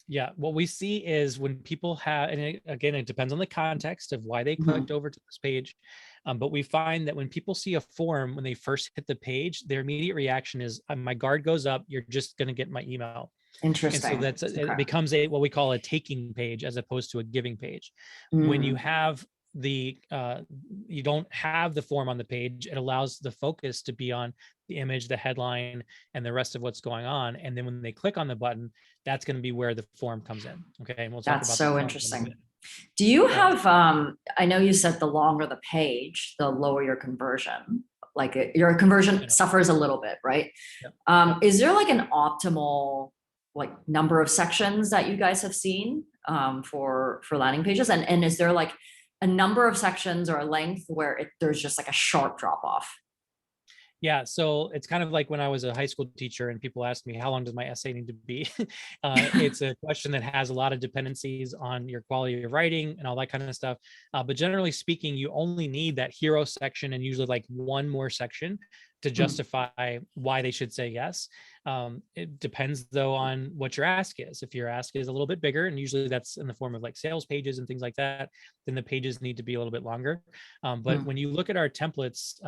Speaker 2: Yeah, what we see is when people have, and again, it depends on the context of why they clicked over to this page. But we find that when people see a form, when they first hit the page, their immediate reaction is, my guard goes up, you're just going to get my email.
Speaker 1: Interesting.
Speaker 2: And so it becomes what we call a taking page as opposed to a giving page. When you have you don't have the form on the page, it allows the focus to be on the image, the headline, and the rest of what's going on. And then when they click on the button, that's going to be where the form comes in. Okay. And we'll talk about
Speaker 1: that's so
Speaker 2: the
Speaker 1: interesting. Do you have, I know you said the longer the page, the lower your conversion, like your conversion suffers a little bit, right? Is there like an optimal like number of sections that you guys have seen for landing pages? And is there like a number of sections or a length where there's just like a sharp drop off?
Speaker 2: Yeah, so it's kind of like when I was a high school teacher and people asked me, how long does my essay need to be? It's a question that has a lot of dependencies on your quality of writing and all that kind of stuff. But generally speaking, you only need that hero section and usually like one more section to
Speaker 1: Mm,
Speaker 2: justify why they should say yes. It depends though on what your ask is. If your ask is a little bit bigger, and usually that's in the form of like sales pages and things like that, then the pages need to be a little bit longer. But
Speaker 1: mm,
Speaker 2: when you look at our templates,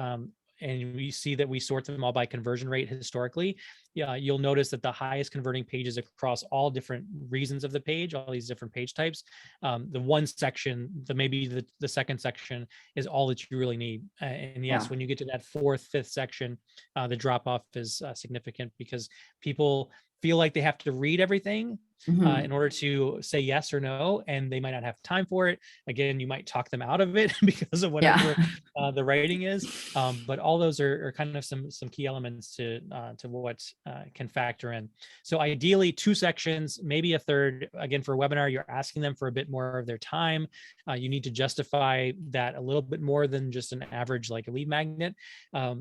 Speaker 2: and we see that we sort them all by conversion rate historically, yeah, you'll notice that the highest converting pages across all different reasons of the page, all these different page types, the one section, maybe the second section is all that you really need. And
Speaker 1: yeah.
Speaker 2: yes, when you get to that fourth, fifth section, the drop off is significant because people feel like they have to read everything in
Speaker 1: Mhm.
Speaker 2: order to say yes or no, and they might not have time for it. Again, you might talk them out of it because of
Speaker 1: Yeah.
Speaker 2: whatever the writing is. But all those are kind of some key elements to what can factor in. So ideally, two sections, maybe a third. Again, for a webinar, you're asking them for a bit more of their time. You need to justify that a little bit more than just an average like a lead magnet.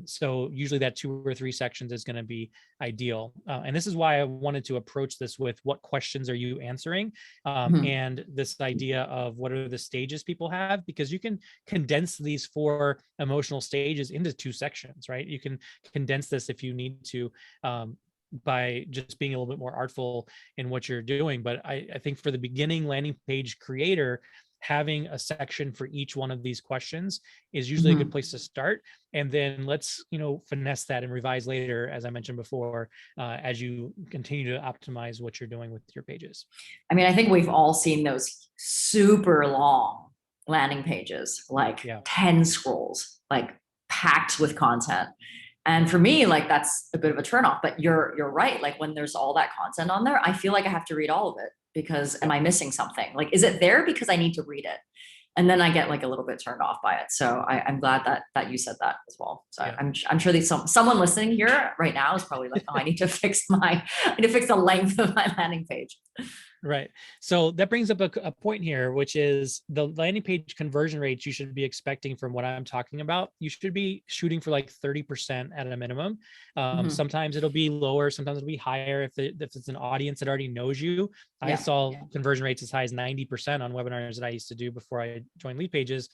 Speaker 2: So usually that 2 or 3 sections is going to be ideal. And this is why I wanted to approach this with what questions are you answering,
Speaker 1: Mhm.
Speaker 2: and this idea of what are the stages people have, because you can condense these 4 emotional stages into 2 sections, right? You can condense this if you need to, by just being a little bit more artful in what you're doing. But I think for the beginning landing page creator, having a section for each one of these questions is usually a good
Speaker 1: Mhm.
Speaker 2: place to start. And then let's, finesse that and revise later, as I mentioned before, as you continue to optimize what you're doing with your pages.
Speaker 1: I mean, I think we've all seen those super long landing pages, like
Speaker 2: Yeah.
Speaker 1: 10 scrolls, like packed with content. And for me, like that's a bit of a turnoff. But you're right. Like when there's all that content on there, I feel like I have to read all of it because am
Speaker 2: Yep.
Speaker 1: I missing something? Like, is it there because I need to read it? And then I get like a little bit turned off by it. So I'm glad that you said that as well. So
Speaker 2: Yeah.
Speaker 1: I'm sure these someone listening here right now is probably like, oh, I need to fix I need to fix the length of my landing page.
Speaker 2: Right. So that brings up a point here, which is the landing page conversion rates you should be expecting from what I'm talking about. You should be shooting for like 30% at a minimum.
Speaker 1: Mhm.
Speaker 2: Sometimes it'll be lower, sometimes it'll be higher if it's an audience that already knows you. I
Speaker 1: Yeah.
Speaker 2: saw conversion rates as high as 90% on webinars that I used to do before I joined Leadpages,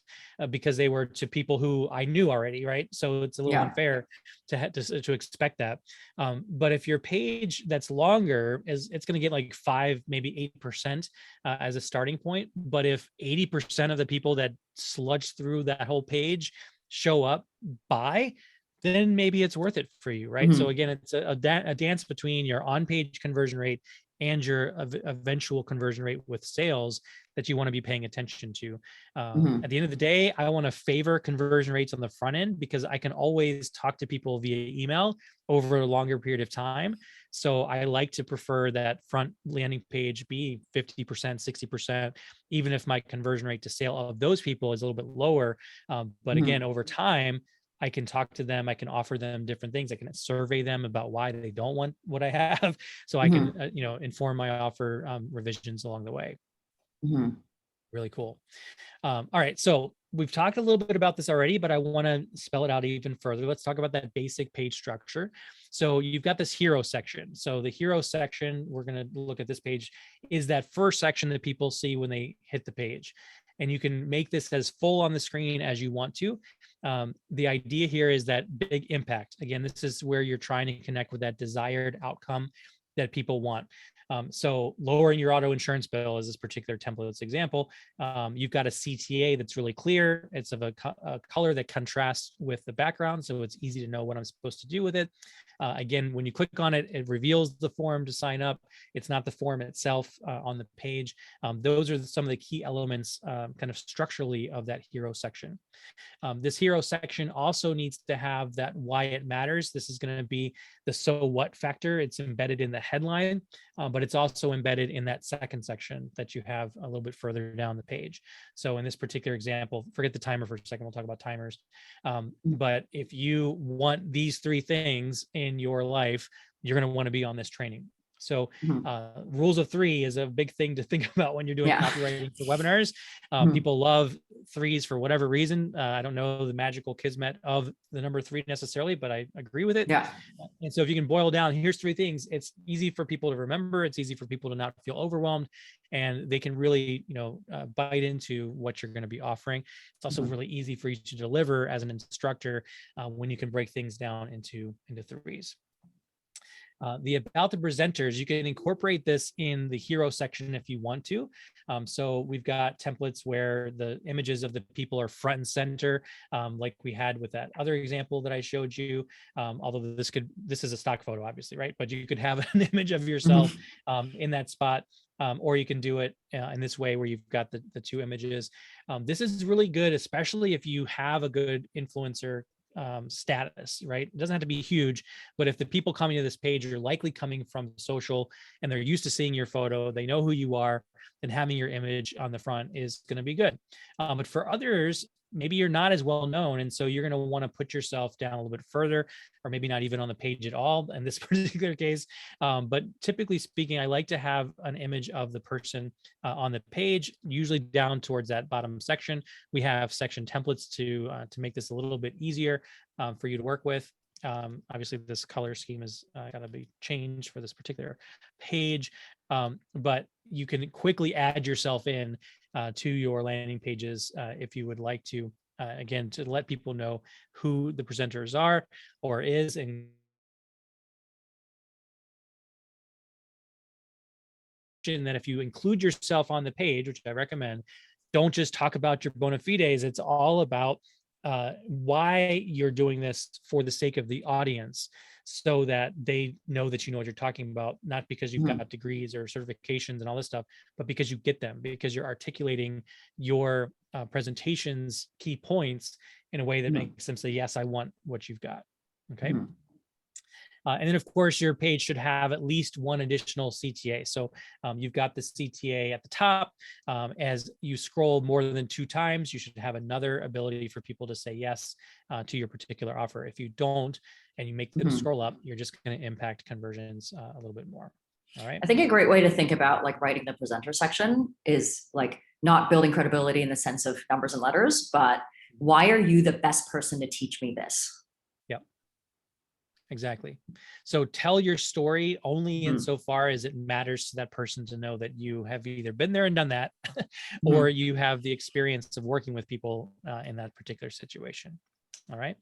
Speaker 2: because they were to people who I knew already, right? So it's a little
Speaker 1: Yeah.
Speaker 2: unfair to expect that. But if your page that's longer is, it's going to get like 5, maybe 8% as a starting point. But if 80% of the people that sludge through that whole page show up by, then maybe it's worth it for you, right? So
Speaker 1: Mhm.
Speaker 2: again, it's a dance between your on-page conversion rate and your eventual conversion rate with sales that you want to be paying attention to. At
Speaker 1: Mhm.
Speaker 2: the end of the day, I want to favor conversion rates on the front end because I can always talk to people via email over a longer period of time. So I like to prefer that front landing page be 50%, 60%, even if my conversion rate to sale of those people is a little bit lower. But again,
Speaker 1: Mhm.
Speaker 2: over time, I can talk to them. I can offer them different things. I can survey them about why they don't want what I have, so I can,
Speaker 1: Mhm.
Speaker 2: inform my offer revisions along the way.
Speaker 1: Mhm.
Speaker 2: Really cool. All right, so we've talked a little bit about this already, but I want to spell it out even further. Let's talk about that basic page structure. So you've got this hero section. So the hero section, we're going to look at this page, is that first section that people see when they hit the page. And you can make this as full on the screen as you want to. The idea here is that big impact. Again, this is where you're trying to connect with that desired outcome that people want. So lowering your auto insurance bill is this particular template's example. You've got a CTA that's really clear. It's of a color that contrasts with the background, so it's easy to know what I'm supposed to do with it. Again, when you click on it, it reveals the form to sign up. It's not the form itself on the page. Those are some of the key elements kind of structurally of that hero section. This hero section also needs to have that why it matters. This is going to be the so what factor. It's embedded in the headline, but it's also embedded in that second section that you have a little bit further down the page. So in this particular example, forget the timer for a second. We'll talk about timers. But if you want these 3 things in your life, you're going to want to be on this training. So
Speaker 1: Mhm.
Speaker 2: rules of three is a big thing to think about when you're doing
Speaker 1: Yeah.
Speaker 2: copywriting for webinars.
Speaker 1: Mhm.
Speaker 2: People love threes for whatever reason. I don't know the magical kismet of the number three necessarily, but I agree with it.
Speaker 1: Yeah.
Speaker 2: And so if you can boil down, here's three things. It's easy for people to remember. It's easy for people to not feel overwhelmed, and they can really, bite into what you're going to be offering. It's also
Speaker 1: Mhm.
Speaker 2: really easy for you to deliver as an instructor when you can break things down into threes. The about the presenters, you can incorporate this in the hero section if you want to. So we've got templates where the images of the people are front and center, like we had with that other example that I showed you. Although this is a stock photo, obviously, right? But you could have an image of yourself in that spot. Or you can do it in this way where you've got the two images. This is really good, especially if you have a good influencer status, right? It doesn't have to be huge, but if the people coming to this page are likely coming from social and they're used to seeing your photo, they know who you are, then having your image on the front is going to be good. But for others, maybe you're not as well known, and so you're going to want to put yourself down a little bit further, or maybe not even on the page at all in this particular case. But typically speaking, I like to have an image of the person on the page, usually down towards that bottom section. We have section templates to make this a little bit easier for you to work with. Obviously, this color scheme is got to be changed for this particular page, but you can quickly add yourself in to your landing pages if you would like to, again, to let people know who the presenters are or is, and that if you include yourself on the page, which I recommend, don't just talk about your bona fides. It's all about why you're doing this for the sake of the audience, so that they know that you know what you're talking about, not because you've
Speaker 1: Mhm.
Speaker 2: got degrees or certifications and all this stuff, but because you get them, because you're articulating your presentation's key points in a way that
Speaker 1: Mhm.
Speaker 2: makes them say, yes, I want what you've got. Okay.
Speaker 1: Mhm.
Speaker 2: And then, of course, your page should have at least one additional CTA. So you've got the CTA at the top. As you scroll more than 2 times, you should have another ability for people to say yes to your particular offer. If you don't, and you make them
Speaker 1: Mhm.
Speaker 2: scroll up, you're just going to impact conversions a little bit more. All right.
Speaker 1: I think a great way to think about like writing the presenter section is like not building credibility in the sense of numbers and letters, but why are you the best person to teach me this?
Speaker 2: Yep. Exactly. So tell your story only
Speaker 1: Mhm.
Speaker 2: insofar as it matters to that person to know that you have either been there and done that, or
Speaker 1: Mhm.
Speaker 2: you have the experience of working with people in that particular situation. All right.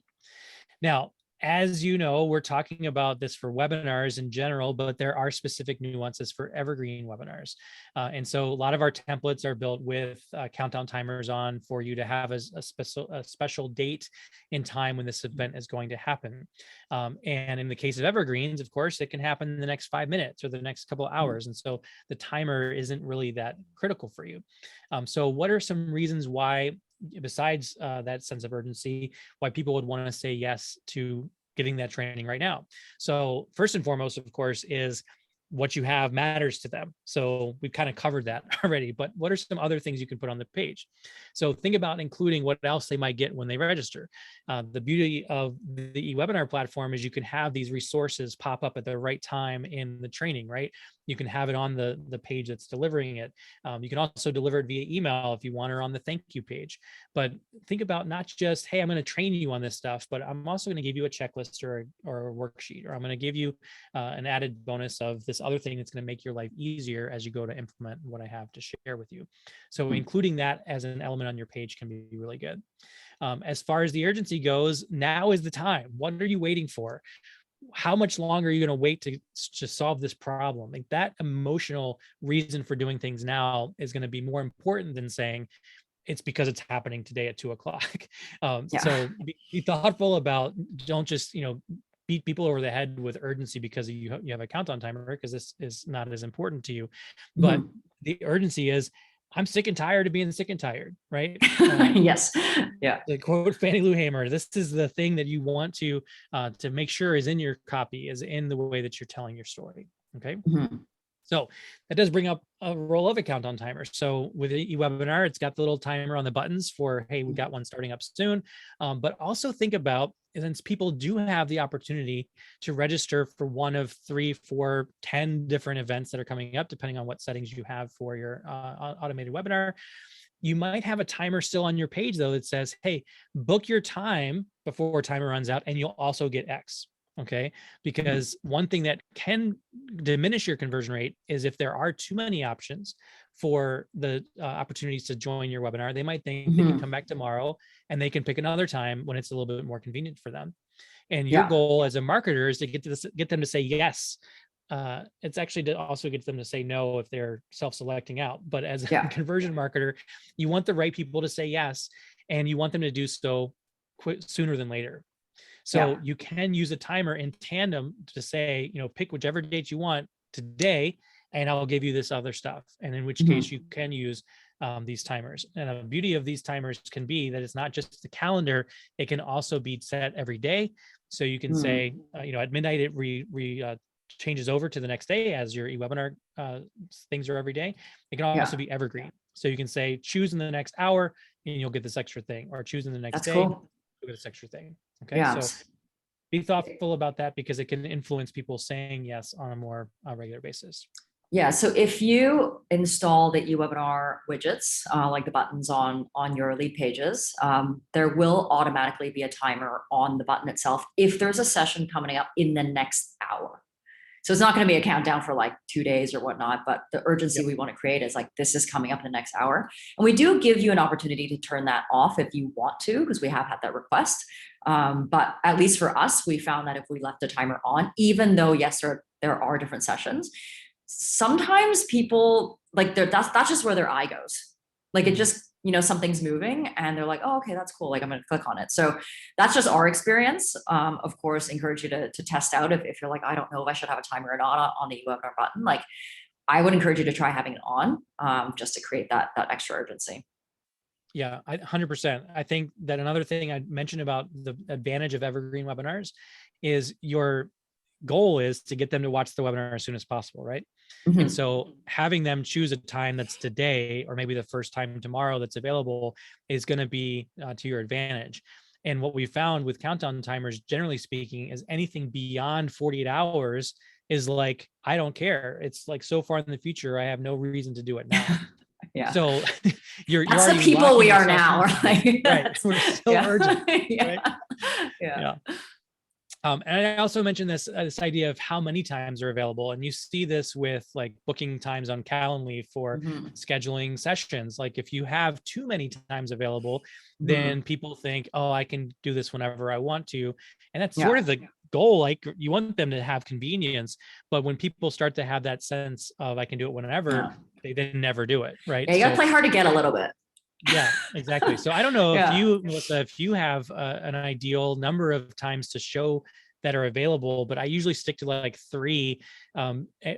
Speaker 2: Now, as you know, we're talking about this for webinars in general, but there are specific nuances for evergreen webinars. And so a lot of our templates are built with countdown timers on for you to have a special date in time when this event is going to happen. And in the case of evergreens, of course, it can happen in the next 5 minutes or the next couple of hours. And so the timer isn't really that critical for you. So what are some reasons why, besides that sense of urgency, why people would want to say yes to getting that training right now? So first and foremost, of course, is what you have matters to them. So we've kind of covered that already, but what are some other things you can put on the page? So think about including what else they might get when they register. The beauty of the eWebinar platform is you can have these resources pop up at the right time in the training, right? You can have it on the page that's delivering it. You can also deliver it via email if you want, or on the thank you page. But think about not just, hey, I'm going to train you on this stuff, but I'm also going to give you a checklist or a worksheet, or I'm going to give you an added bonus of this other thing that's going to make your life easier as you go to implement what I have to share with you. So including that as an element on your page can be really good. As far as the urgency goes, now is the time. What are you waiting for? How much longer are you going to wait to solve this problem? Like, that emotional reason for doing things now is going to be more important than saying it's because it's happening today at 2:00.
Speaker 1: Yeah.
Speaker 2: So be thoughtful about, don't just, beat people over the head with urgency because you have a countdown timer, because this is not as important to you. But
Speaker 1: Mhm.
Speaker 2: the urgency is, I'm sick and tired of being sick and tired, right?
Speaker 1: Yes. Yeah.
Speaker 2: The quote Fannie Lou Hamer, this is the thing that you want to make sure is in your copy, is in the way that you're telling your story. Okay.
Speaker 1: Mhm.
Speaker 2: So that does bring up a role of a countdown timer. So with the eWebinar, it's got the little timer on the buttons for, hey, we got one starting up soon. But also think about, since people do have the opportunity to register for one of 3, 4, 10 different events that are coming up, depending on what settings you have for your automated webinar, you might have a timer still on your page though that says, hey, book your time before timer runs out and you'll also get X. Okay. Because one thing that can diminish your conversion rate is if there are too many options for the opportunities to join your webinar, they might think they can come back tomorrow and they can pick another time when it's a little bit more convenient for them. And your goal as a marketer is to get them to say yes. It's actually to also get them to say no if they're self-selecting out. But as a conversion marketer, you want the right people to say yes, and you want them to do so sooner than later. So you can use a timer in tandem to say, pick whichever date you want today, and I'll give you this other stuff. And in which case you can use these timers. And the beauty of these timers can be that it's not just the calendar, it can also be set every day. So you can say, at midnight, it changes over to the next day as your eWebinar things are every day. It can also be evergreen. So you can say, choose in the next hour and you'll get this extra thing, or choose in the next day, you'll get this extra thing. Okay. So be thoughtful about that because it can influence people saying yes on a more regular basis.
Speaker 1: Yeah. So if you install the eWebinar widgets, like the buttons on your lead pages, there will automatically be a timer on the button itself if there's a session coming up in the next hour. So it's not going to be a countdown for like 2 days or whatnot, but the urgency we want to create is like, this is coming up in the next hour. And we do give you an opportunity to turn that off if you want to, because we have had that request. But at least for us, we found that if we left the timer on, even though, yes, there are different sessions, sometimes people like that's just where their eye goes. Like it just, something's moving and they're like, oh, okay, that's cool. Like I'm going to click on it. So that's just our experience. Of course, encourage you to test out if you're like, I don't know if I should have a timer or not on the webinar button. Like I would encourage you to try having it on just to create that extra urgency.
Speaker 2: Yeah, 100%. I think that another thing I mentioned about the advantage of evergreen webinars is your goal is to get them to watch the webinar as soon as possible, right? And so having them choose a time that's today, or maybe the first time tomorrow that's available, is going to be to your advantage. And what we found with countdown timers, generally speaking, is anything beyond 48 hours is like, I don't care. It's like so far in the future, I have no reason to do it now. So you're
Speaker 1: that's the people we are now, right?
Speaker 2: Right. We're still urgent. Right? And I also mentioned this idea of how many times are available. And you see this with like booking times on Calendly for scheduling sessions. Like if you have too many times available, then people think, oh, I can do this whenever I want to. And that's sort of the goal. Like you want them to have convenience. But when people start to have that sense of I can do it whenever, they then never do it. Right.
Speaker 1: Yeah, you gotta play hard to get a little bit.
Speaker 2: Yeah, exactly. So I don't know if you, Melissa, if you have an ideal number of times to show that are available, but I usually stick to like 3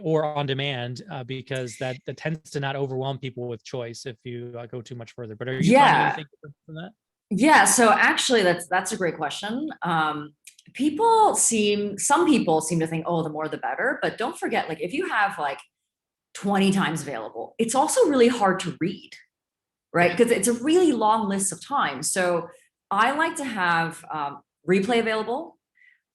Speaker 2: or on demand because that tends to not overwhelm people with choice if you go too much further. But are you finding anything from that?
Speaker 1: Yeah, so actually that's a great question. Some people seem to think, oh, the more the better, but don't forget, like if you have like 20 times available, it's also really hard to read. Right? Because it's a really long list of times. So I like to have replay available,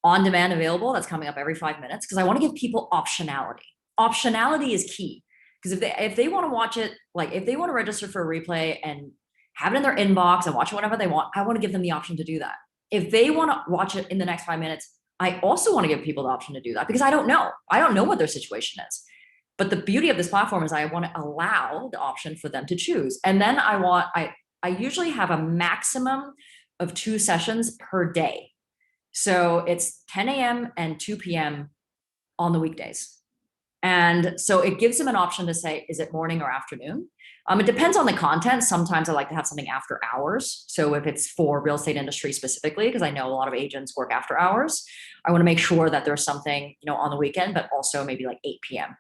Speaker 1: on demand available, that's coming up every 5 minutes, because I want to give people optionality. Optionality is key. Because if they want to watch it, like if they want to register for a replay and have it in their inbox and watch it whenever they want, I want to give them the option to do that. If they want to watch it in the next 5 minutes, I also want to give people the option to do that because I don't know what their situation is. But the beauty of this platform is I want to allow the option for them to choose. And then I usually have a maximum of 2 sessions per day. So it's 10 a.m. and 2 p.m. on the weekdays. And so it gives them an option to say, is it morning or afternoon? It depends on the content. Sometimes I like to have something after hours. So if it's for real estate industry specifically, because I know a lot of agents work after hours, I want to make sure that there's something, on the weekend, but also maybe like 8 p.m.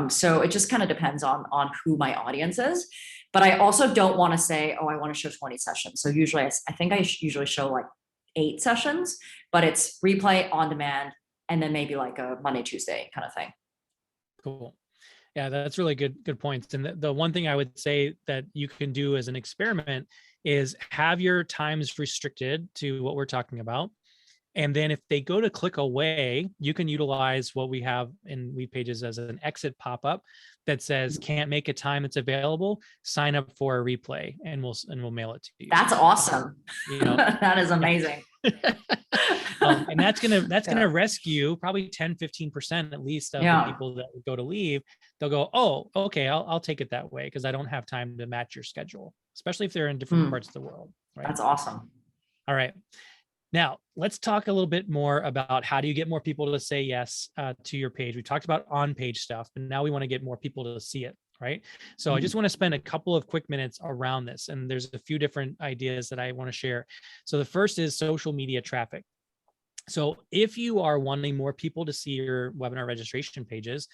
Speaker 1: So it just kind of depends on who my audience is. But I also don't want to say, oh, I want to show 20 sessions. So usually I think I usually show like 8 sessions, but it's replay, on demand, and then maybe like a Monday, Tuesday kind of thing.
Speaker 2: Cool. Yeah, that's really good points. And the one thing I would say that you can do as an experiment is have your times restricted to what we're talking about. And then if they go to click away, you can utilize what we have in Leadpages as an exit pop-up that says can't make a time that's available, sign up for a replay, and we'll mail it to you.
Speaker 1: That's awesome.
Speaker 2: You know,
Speaker 1: That is amazing.
Speaker 2: and that's gonna
Speaker 1: Yeah.
Speaker 2: rescue probably 10-15% at least of the
Speaker 1: Yeah.
Speaker 2: people that would go to leave. They'll go, oh, okay, I'll take it that way because I don't have time to match your schedule, especially if they're in different parts of the world, right?
Speaker 1: That's awesome.
Speaker 2: All right. Now, let's talk a little bit more about how do you get more people to say yes to your page. We talked about on-page stuff, and now we want to get more people to see it, right? So I just want to spend a couple of quick minutes around this, and there's a few different ideas that I want to share. So the first is social media traffic. So if you are wanting more people to see your webinar registration pages,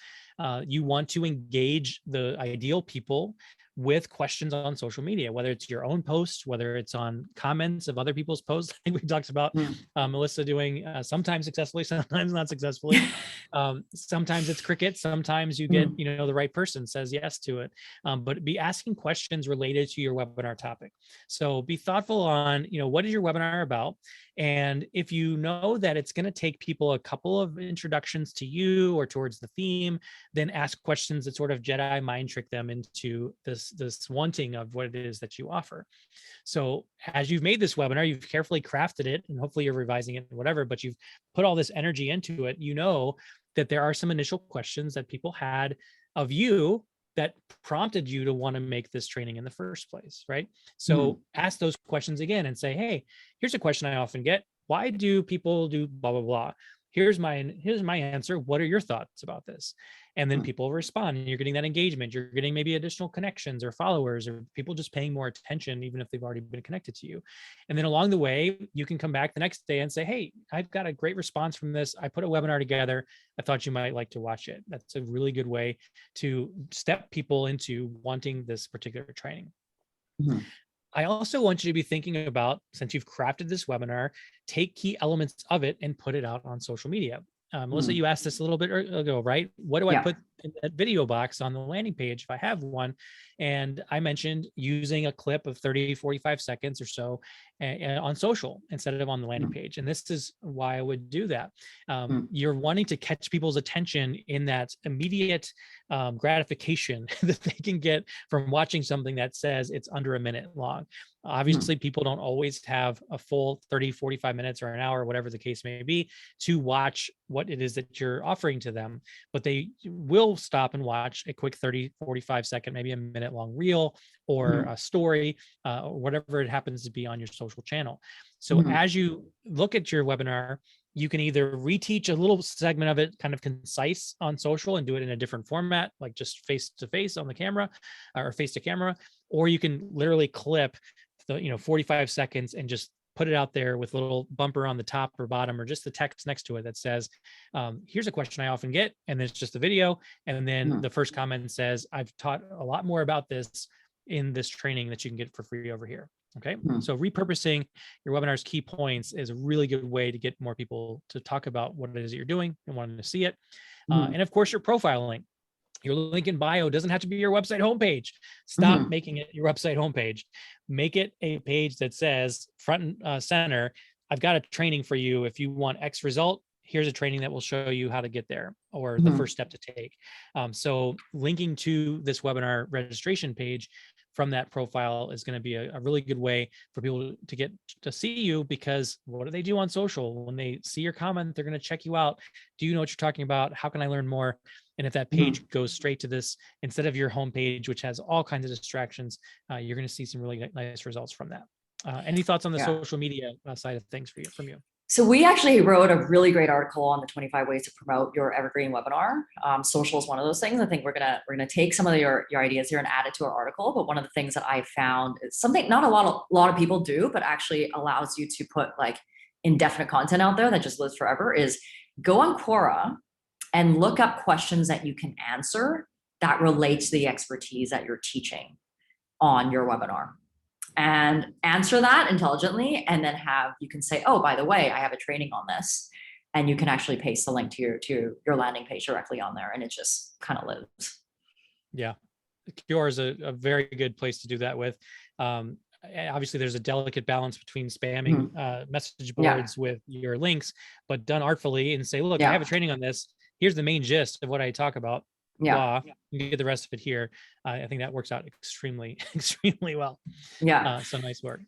Speaker 2: you want to engage the ideal people with questions on social media, whether it's your own posts, whether it's on comments of other people's posts. I think we talked about Melissa doing sometimes successfully, sometimes not successfully. Sometimes it's cricket, sometimes you get, the right person says yes to it. But be asking questions related to your webinar topic. So be thoughtful on, what is your webinar about? And if you know that it's going to take people a couple of introductions to you or towards the theme, then ask questions that sort of Jedi mind trick them into this wanting of what it is that you offer. So as you've made this webinar, you've carefully crafted it, and hopefully you're revising it, whatever, but you've put all this energy into it. You know that there are some initial questions that people had of you that prompted you to want to make this training in the first place, right? So ask those questions again and say, hey, here's a question I often get. Why do people do blah, blah, blah? Here's my answer. What are your thoughts about this? And then people respond, and you're getting that engagement. You're getting maybe additional connections or followers or people just paying more attention, even if they've already been connected to you. And then along the way, you can come back the next day and say, hey, I've got a great response from this. I put a webinar together. I thought you might like to watch it. That's a really good way to step people into wanting this particular training. I also want you to be thinking about, since you've crafted this webinar, take key elements of it and put it out on social media. Melissa, you asked this a little bit ago, right? What do I put in that video box on the landing page if I have one? And I mentioned using a clip of 30, 45 seconds or so on social instead of on the landing page. And this is why I would do that. You're wanting to catch people's attention in that immediate gratification that they can get from watching something that says it's under a minute long. Obviously, people don't always have a full 30, 45 minutes or an hour, whatever the case may be, to watch what it is that you're offering to them, but they will stop and watch a quick 30, 45 second, maybe a minute long reel or a story, or whatever it happens to be on your social channel. So as you look at your webinar, you can either reteach a little segment of it kind of concise on social and do it in a different format, like just face to face on the camera or face to camera, or you can literally clip the 45 seconds and just put it out there with a little bumper on the top or bottom or just the text next to it that says, here's a question I often get, and then it's just a video. And then the first comment says, I've taught a lot more about this in this training that you can get for free over here. Okay. So repurposing your webinar's key points is a really good way to get more people to talk about what it is that you're doing and wanting to see it. And of course, your profile link. Your link in bio doesn't have to be your website homepage. Stop making it your website homepage. Make it a page that says front and center, I've got a training for you. If you want X result, here's a training that will show you how to get there or the first step to take. So linking to this webinar registration page from that profile is going to be a really good way for people to get to see you, because what do they do on social? When they see your comment, they're going to check you out. Do you know what you're talking about? How can I learn more? And if that page goes straight to this, instead of your homepage, which has all kinds of distractions, you're going to see some really nice results from that. Any thoughts on the social media side of things from you?
Speaker 1: So we actually wrote a really great article on the 25 ways to promote your Evergreen webinar. Social is one of those things. I think we're gonna take some of your ideas here and add it to our article. But one of the things that I found is something not a lot of people do, but actually allows you to put like indefinite content out there that just lives forever, is go on Quora and look up questions that you can answer that relate to the expertise that you're teaching on your webinar. And answer that intelligently, and then you can say, oh, by the way, I have a training on this, and you can actually paste the link to your landing page directly on there, and it just kind of lives.
Speaker 2: Yeah. QR is a very good place to do that with. Obviously, there's a delicate balance between spamming message
Speaker 1: Yeah.
Speaker 2: boards with your links, but done artfully and say, look, I
Speaker 1: Yeah.
Speaker 2: have a training on this. Here's the main gist of what I talk about.
Speaker 1: Yeah.
Speaker 2: Blah. You get the rest of it here. I think that works out extremely, extremely well.
Speaker 1: Yeah.
Speaker 2: So nice work.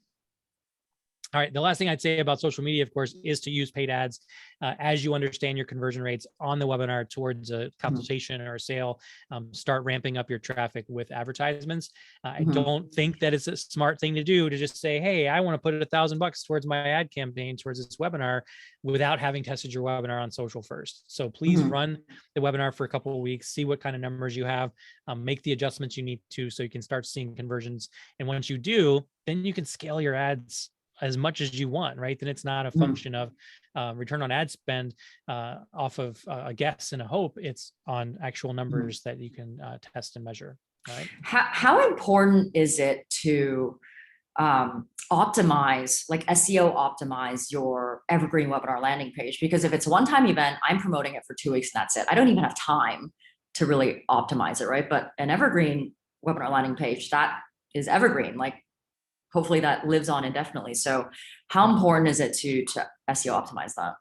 Speaker 2: All right. The last thing I'd say about social media, of course, is to use paid ads as you understand your conversion rates on the webinar towards a consultation or a sale. Start ramping up your traffic with advertisements. I don't think that it's a smart thing to do to just say, hey, I want to put $1,000 towards my ad campaign, towards this webinar, without having tested your webinar on social first. So please run the webinar for a couple of weeks, see what kind of numbers you have, make the adjustments you need to so you can start seeing conversions. And once you do, then you can scale your ads as much as you want, right? Then it's not a function of return on ad spend off of a guess and a hope. It's on actual numbers that you can test and measure. All right.
Speaker 1: How important is it to optimize, like SEO optimize your Evergreen webinar landing page? Because if it's a one-time event, I'm promoting it for 2 weeks and that's it. I don't even have time to really optimize it, right? But an Evergreen webinar landing page, that is evergreen. Like, hopefully that lives on indefinitely. So how important is it to SEO optimize that?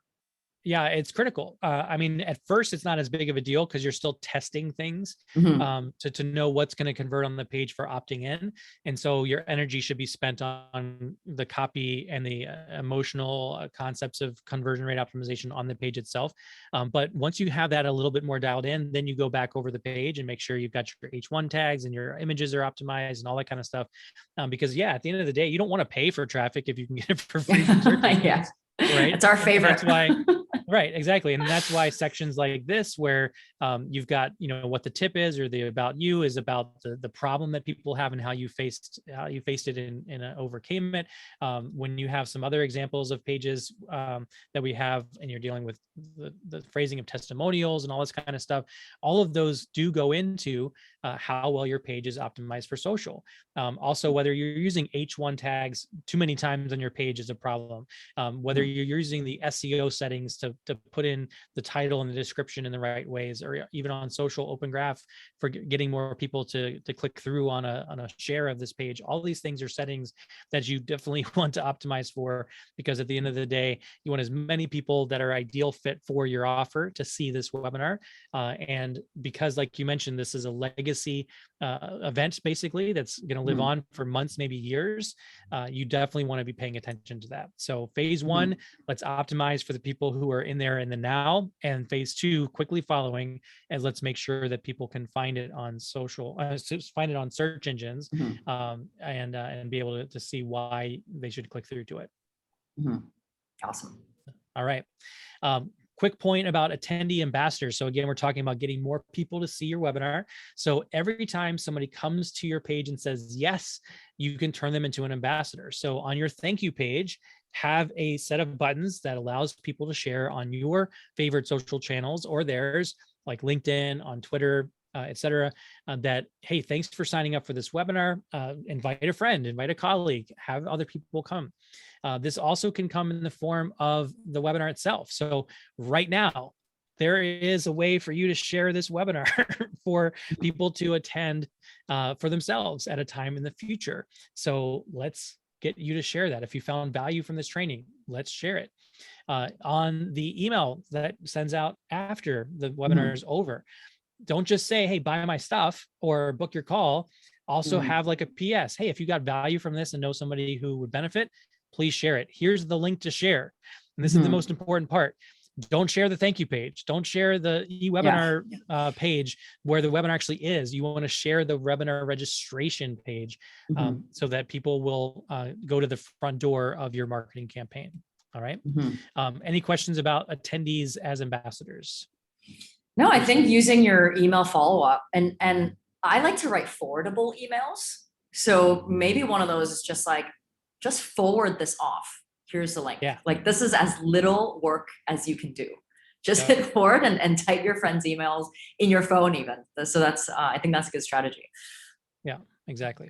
Speaker 2: Yeah, it's critical. I mean, at first it's not as big of a deal because you're still testing things to know what's going to convert on the page for opting in. And so your energy should be spent on the copy and the emotional concepts of conversion rate optimization on the page itself. But once you have that a little bit more dialed in, then you go back over the page and make sure you've got your H1 tags and your images are optimized and all that kind of stuff. Because yeah, at the end of the day, you don't want to pay for traffic if you can get it for free from search engines,
Speaker 1: yeah.
Speaker 2: Right.
Speaker 1: It's our favorite.
Speaker 2: And that's why right, exactly. And that's why sections like this, where you've got, what the tip is, or the about you is about the problem that people have and how you faced it and overcame it. When you have some other examples of pages that we have, and you're dealing with the phrasing of testimonials and all this kind of stuff, all of those do go into how well your page is optimized for social. Also, whether you're using H1 tags too many times on your page is a problem. Whether you're using the SEO settings to put in the title and the description in the right ways, or even on social Open Graph for getting more people to click through on a share of this page. All these things are settings that you definitely want to optimize for, because at the end of the day, you want as many people that are ideal fit for your offer to see this webinar. And because, like you mentioned, this is a legacy event basically that's going to live on for months, maybe years, you definitely want to be paying attention to that. So phase one, let's optimize for the people who are in there in the now, and phase two, quickly following, and let's make sure that people can find it on social, find it on search engines, and be able to see why they should click through to it.
Speaker 1: Awesome.
Speaker 2: All right. Quick point about attendee ambassadors. So again, we're talking about getting more people to see your webinar. So every time somebody comes to your page and says yes, you can turn them into an ambassador. So on your thank you page, have a set of buttons that allows people to share on your favorite social channels or theirs, like LinkedIn, on Twitter, et cetera, that, hey, thanks for signing up for this webinar. Invite a friend, invite a colleague, have other people come. This also can come in the form of the webinar itself. So right now, there is a way for you to share this webinar for people to attend for themselves at a time in the future. So let's get you to share that. If you found value from this training, let's share it. On the email that sends out after the webinar is over, don't just say, hey, buy my stuff or book your call. Also have like a PS. Hey, if you got value from this and know somebody who would benefit, please share it. Here's the link to share. And this is the most important part. Don't share the thank you page. Don't share the eWebinar page where the webinar actually is. You want to share the webinar registration page so that people will go to the front door of your marketing campaign. All right. Any questions about attendees as ambassadors?
Speaker 1: No, I think using your email follow-up, and I like to write forwardable emails. So maybe one of those is just like, just forward this off. Here's the link.
Speaker 2: Yeah.
Speaker 1: Like, this is as little work as you can do. Just hit forward and type your friends' emails in your phone even. So that's, I think that's a good strategy.
Speaker 2: Yeah, exactly.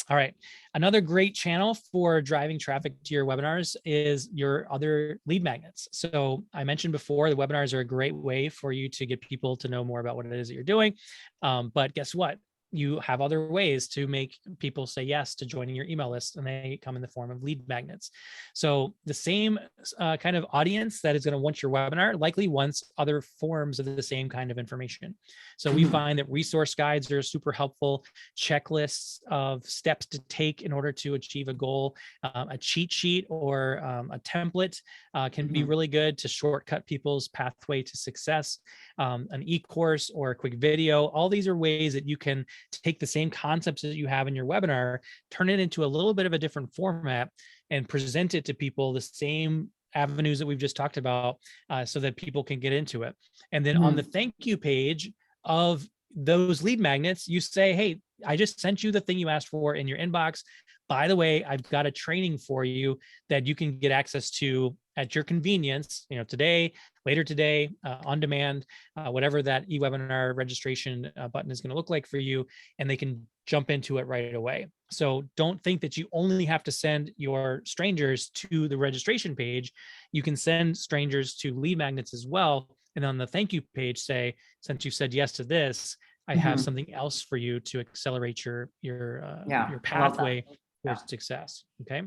Speaker 2: All right. Another great channel for driving traffic to your webinars is your other lead magnets. So I mentioned before, the webinars are a great way for you to get people to know more about what it is that you're doing. But guess what? you have other ways to make people say yes to joining your email list, and they come in the form of lead magnets. So the same kind of audience that is going to want your webinar likely wants other forms of the same kind of information. So we find that resource guides are super helpful, checklists of steps to take in order to achieve a goal, a cheat sheet or a template can be really good to shortcut people's pathway to success. An e-course or a quick video, all these are ways that you can take the same concepts that you have in your webinar, turn it into a little bit of a different format, and present it to people the same avenues that we've just talked about, so that people can get into it. And then on the thank you page of those lead magnets, you say, hey, I just sent you the thing you asked for in your inbox. By the way, I've got a training for you that you can get access to at your convenience, today, later today, on demand, whatever that eWebinar registration button is going to look like for you, and they can jump into it right away. So don't think that you only have to send your strangers to the registration page. You can send strangers to lead magnets as well. And on the thank you page, say, since you said yes to this, I have something else for you to accelerate your pathway towards success. Okay.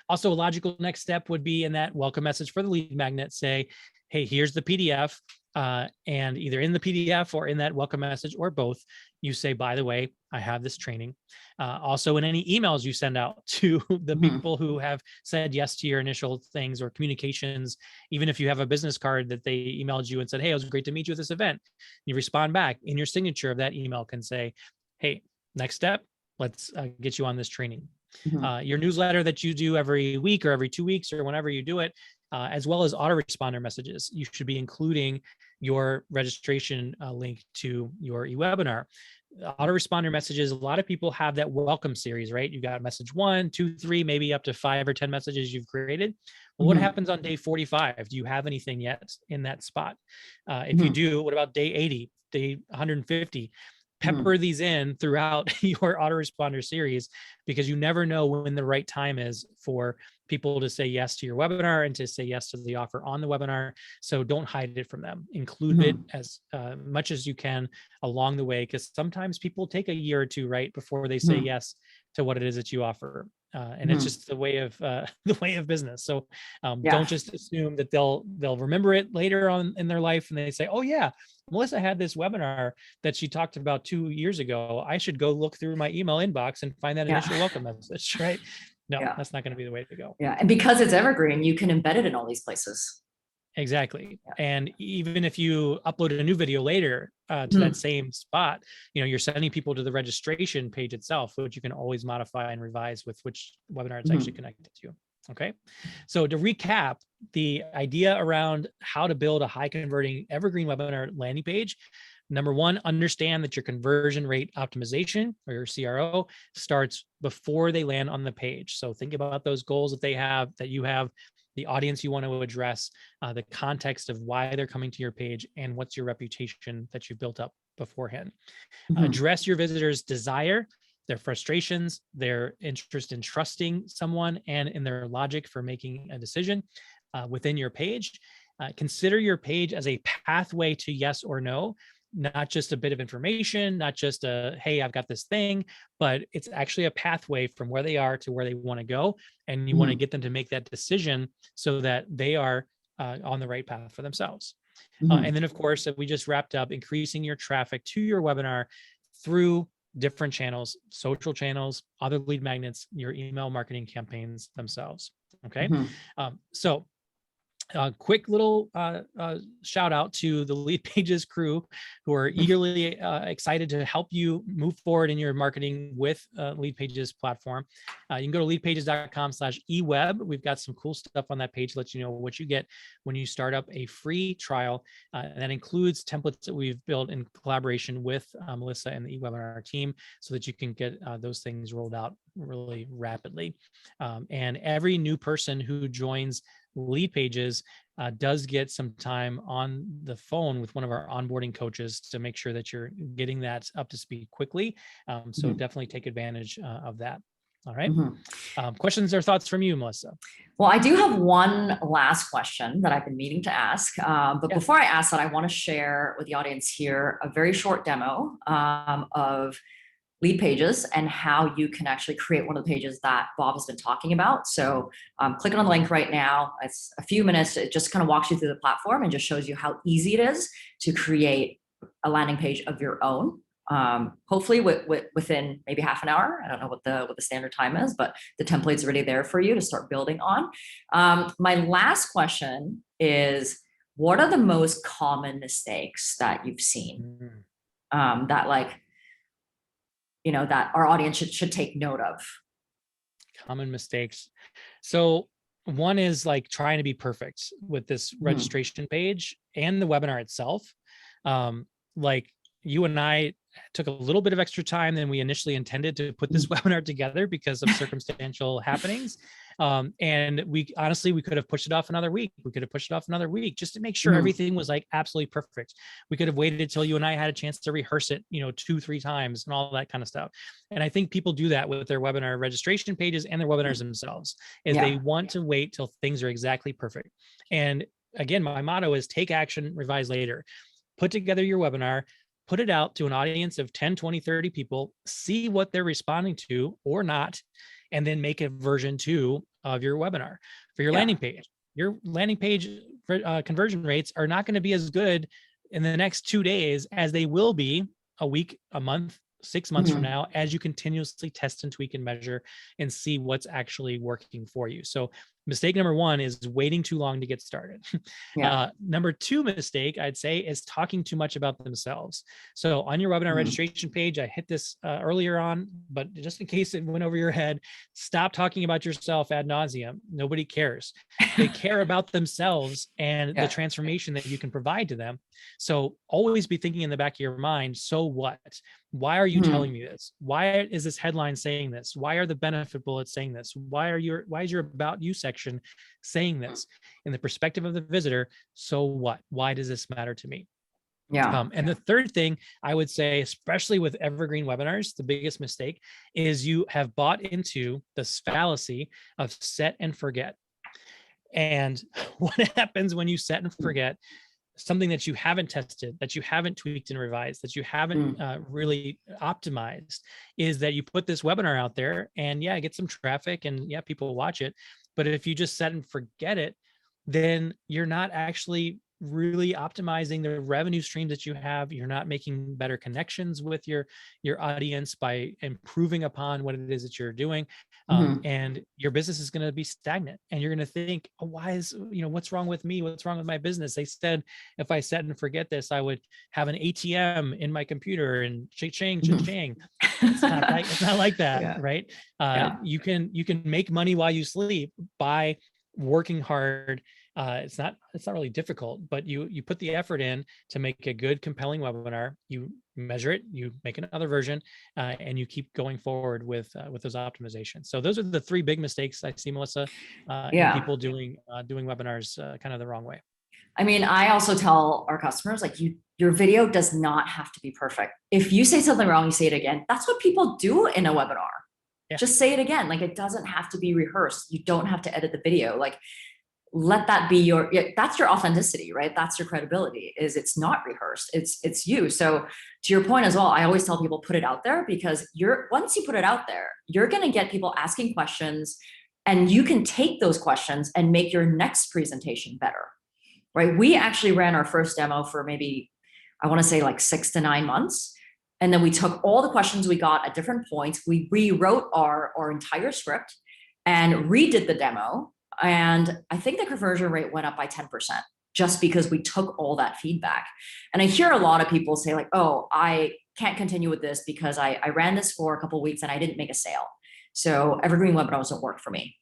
Speaker 2: Also, a logical next step would be in that welcome message for the lead magnet, say, hey, here's the PDF. And either in the PDF or in that welcome message or both, you say, by the way, I have this training. Also, in any emails you send out to the people who have said yes to your initial things or communications, even if you have a business card that they emailed you and said, hey, it was great to meet you at this event, you respond back in your signature of that email can say, hey, next step, let's get you on this training. Your newsletter that you do every week or every 2 weeks or whenever you do it, as well as autoresponder messages, you should be including your registration link to your eWebinar. Autoresponder messages, a lot of people have that welcome series, right? You've got message 1, 2, 3, maybe up to 5 or 10 messages you've created. Well, what happens on day 45? Do you have anything yet in that spot? If you do, what about day 80, day 150? Pepper these in throughout your autoresponder series, because you never know when the right time is for people to say yes to your webinar and to say yes to the offer on the webinar. So don't hide it from them. Include it as much as you can along the way, because sometimes people take a year or two, right, before they say yes to what it is that you offer. And it's just the way of business. So don't just assume that they'll remember it later on in their life and they say, oh yeah, Melissa had this webinar that she talked about 2 years ago. I should go look through my email inbox and find that initial welcome message, right? No, that's not going to be the way to go.
Speaker 1: Yeah, and because it's evergreen, you can embed it in all these places.
Speaker 2: Exactly. And even if you upload a new video later to that same spot, you're sending people to the registration page itself, which you can always modify and revise with which webinar it's actually connected to. Okay. So to recap, the idea around how to build a high converting evergreen webinar landing page: number one, understand that your conversion rate optimization, or your CRO, starts before they land on the page. So think about those goals that you have, the audience you want to address, the context of why they're coming to your page, and what's your reputation that you've built up beforehand. Address your visitors' desire, their frustrations, their interest in trusting someone, and in their logic for making a decision within your page. Consider your page as a pathway to yes or no, not just a bit of information, not just a, hey, I've got this thing, but it's actually a pathway from where they are to where they want to go. And you want to get them to make that decision so that they are on the right path for themselves. And then, of course, we just wrapped up increasing your traffic to your webinar through different channels, social channels, other lead magnets, your email marketing campaigns themselves. Okay. So quick little shout out to the Leadpages crew, who are eagerly excited to help you move forward in your marketing with Leadpages platform. You can go to leadpages.com/eweb. We've got some cool stuff on that page to let you know what you get when you start up a free trial. And that includes templates that we've built in collaboration with Melissa and the eWebinar team, so that you can get those things rolled out really rapidly. And every new person who joins Leadpages does get some time on the phone with one of our onboarding coaches to make sure that you're getting that up to speed quickly. So definitely take advantage of that. All right.
Speaker 1: Mhm.
Speaker 2: Questions or thoughts from you, Melissa?
Speaker 1: Well, I do have one last question that I've been meaning to ask. But
Speaker 2: Yeah.
Speaker 1: before I ask that, I want to share with the audience here a very short demo of Leadpages and how you can actually create one of the pages that Bob has been talking about. So clicking on the link right now. It's a few minutes. It just kind of walks you through the platform and just shows you how easy it is to create a landing page of your own. Hopefully within maybe half an hour. I don't know what the standard time is, but the template's already there for you to start building on. My last question is, what are the most common mistakes that you've seen that that our audience should take note of?
Speaker 2: Common mistakes. So one is like trying to be perfect with this registration page and the webinar itself. Like you and I took a little bit of extra time than we initially intended to put this webinar together because of circumstantial happenings. And we could have pushed it off another week. We could have pushed it off another week just to make sure everything was like absolutely perfect. We could have waited until you and I had a chance to rehearse it, 2-3 times and all that kind of stuff. And I think people do that with their webinar registration pages and their webinars themselves, is they want to wait till things are exactly perfect. And again, my motto is take action, revise later. Put together your webinar, put it out to an audience of 10, 20, 30 people, see what they're responding to or not, and then make a version 2 of your webinar for your landing page. Your landing page conversion rates are not going to be as good in the next 2 days as they will be a week, a month, 6 months from now, as you continuously test and tweak and measure and see what's actually working for you. So mistake number 1 is waiting too long to get started. Number 2 mistake, I'd say, is talking too much about themselves. So on your webinar registration page, I hit this earlier on, but just in case it went over your head, stop talking about yourself ad nauseum. Nobody cares. They care about themselves and the transformation that you can provide to them. So always be thinking in the back of your mind, so what? Why are you telling me this? Why is this headline saying this? Why are the benefit bullets saying this? Why is your about you section saying this? In the perspective of the visitor, so what? Why does this matter to me? And the third thing I would say, especially with evergreen webinars, the biggest mistake is you have bought into this fallacy of set and forget. And what happens when you set and forget something that you haven't tested, that you haven't tweaked and revised, that you haven't really optimized, is that you put this webinar out there and get some traffic and people watch it. But if you just set and forget it, then you're not actually really optimizing the revenue stream that you have. You're not making better connections with your audience by improving upon what it is that you're doing. And your business is going to be stagnant, and you're going to think, oh, what's wrong with me? What's wrong with my business? They said, if I set and forget this, I would have an ATM in my computer and cha-ching. It's not like that, right? You can make money while you sleep by working hard. It's not really difficult, but you put the effort in to make a good, compelling webinar. You measure it, you make another version, and you keep going forward with those optimizations. So those are the 3 big mistakes I see, Melissa, in people doing webinars kind of the wrong way.
Speaker 1: I mean, I also tell our customers, like, your video does not have to be perfect. If you say something wrong, you say it again. That's what people do in a webinar. Just say it again. Like, it doesn't have to be rehearsed. You don't have to edit the video. Like, let that be that's your authenticity, right? That's your credibility, is it's not rehearsed. It's you. So to your point as well, I always tell people, put it out there, because once you put it out there, you're going to get people asking questions, and you can take those questions and make your next presentation better, right? We actually ran our first demo for maybe, I want to say, like 6 to 9 months. And then we took all the questions we got at different points. We rewrote our entire script and redid the demo. And I think the conversion rate went up by 10%, just because we took all that feedback. And I hear a lot of people say, like, oh, I can't continue with this because I ran this for a couple of weeks and I didn't make a sale. So Evergreen Webinar doesn't work for me.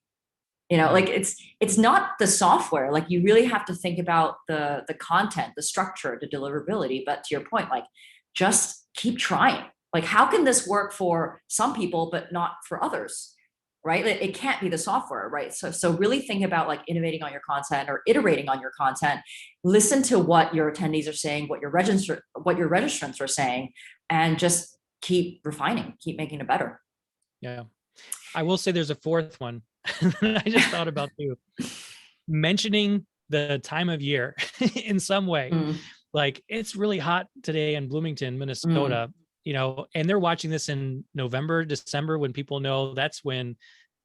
Speaker 1: Like, it's not the software. Like, you really have to think about the content, the structure, the deliverability. But to your point, like, just keep trying. Like, how can this work for some people but not for others? Right? It can't be the software, right? So really think about, like, innovating on your content or iterating on your content. Listen to what your attendees are saying, what your registrants are saying, and just keep refining, keep making it better.
Speaker 2: Yeah. I will say there's a fourth one that I just thought about too. Mentioning the time of year in some way.
Speaker 1: Mm,
Speaker 2: Like, it's really hot today in Bloomington,
Speaker 1: mm,
Speaker 2: Minnesota, and they're watching this in November, December, when people know that's when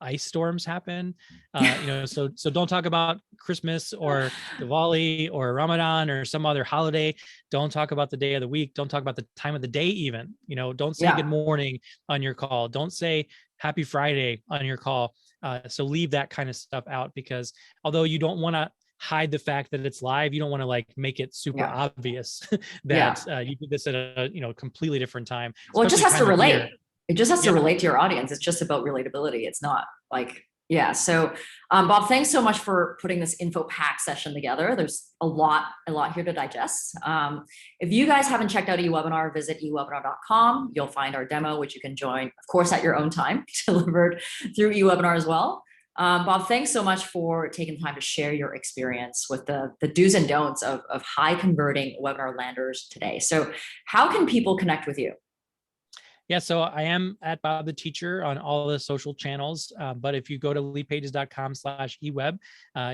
Speaker 2: ice storms happen. So don't talk about Christmas or Diwali or Ramadan or some other holiday. Don't talk about the day of the week. Don't talk about the time of the day even. Don't say good
Speaker 1: yeah,
Speaker 2: morning on your call. Don't say happy Friday on your call. So leave that kind of stuff out, because although you don't want to hide the fact that it's live, you don't want to like make it super
Speaker 1: yeah,
Speaker 2: obvious that
Speaker 1: yeah.
Speaker 2: you did this at a completely different time,
Speaker 1: Well, it just
Speaker 2: especially
Speaker 1: has to
Speaker 2: time of year.
Speaker 1: relate. It just has to
Speaker 2: Yep.
Speaker 1: relate to your audience. It's just about relatability. It's not like, yeah. So, Bob, thanks so much for putting this info pack session together. There's a lot here to digest. If you guys haven't checked out eWebinar, visit ewebinar.com. You'll find our demo, which you can join, of course, at your own time, delivered through eWebinar as well. Bob, thanks so much for taking time to share your experience with the do's and don'ts of high converting webinar landers today. So how can people connect with you?
Speaker 2: Yeah, so I am at Bob the Teacher on all the social channels. But if you go to leadpages.com/eweb,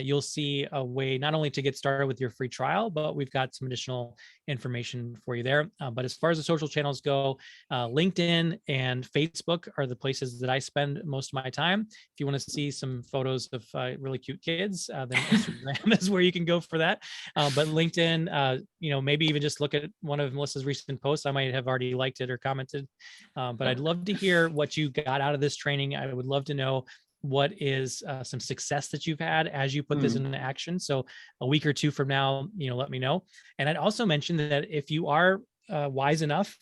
Speaker 2: you'll see a way not only to get started with your free trial, but we've got some additional information for you there. But as far as the social channels go, LinkedIn and Facebook are the places that I spend most of my time. If you want to see some photos of really cute kids, then Instagram is where you can go for that. But LinkedIn, maybe even just look at one of Melissa's recent posts. I might have already liked it or commented. But I'd love to hear what you got out of this training. I would love to know what is some success that you've had as you put this into action. So a week or two from now, let me know. And I'd also mention that if you are wise enough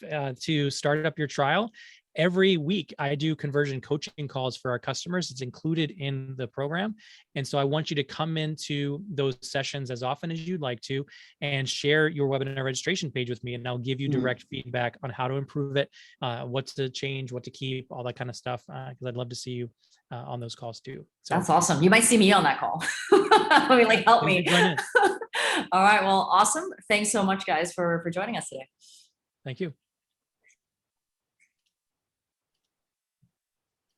Speaker 2: to start up your trial, every week I do conversion coaching calls for our customers. It's included in the program. And so I want you to come into those sessions as often as you'd like to and share your webinar registration page with me. And I'll give you direct feedback on how to improve it, what to change, what to keep, all that kind of stuff. Because I'd love to see you on those calls too. So
Speaker 1: That's awesome. You might see me on that call. I mean, like, help me.
Speaker 2: join in.
Speaker 1: All right. Well, awesome. Thanks so much, guys, for joining us today.
Speaker 2: Thank you.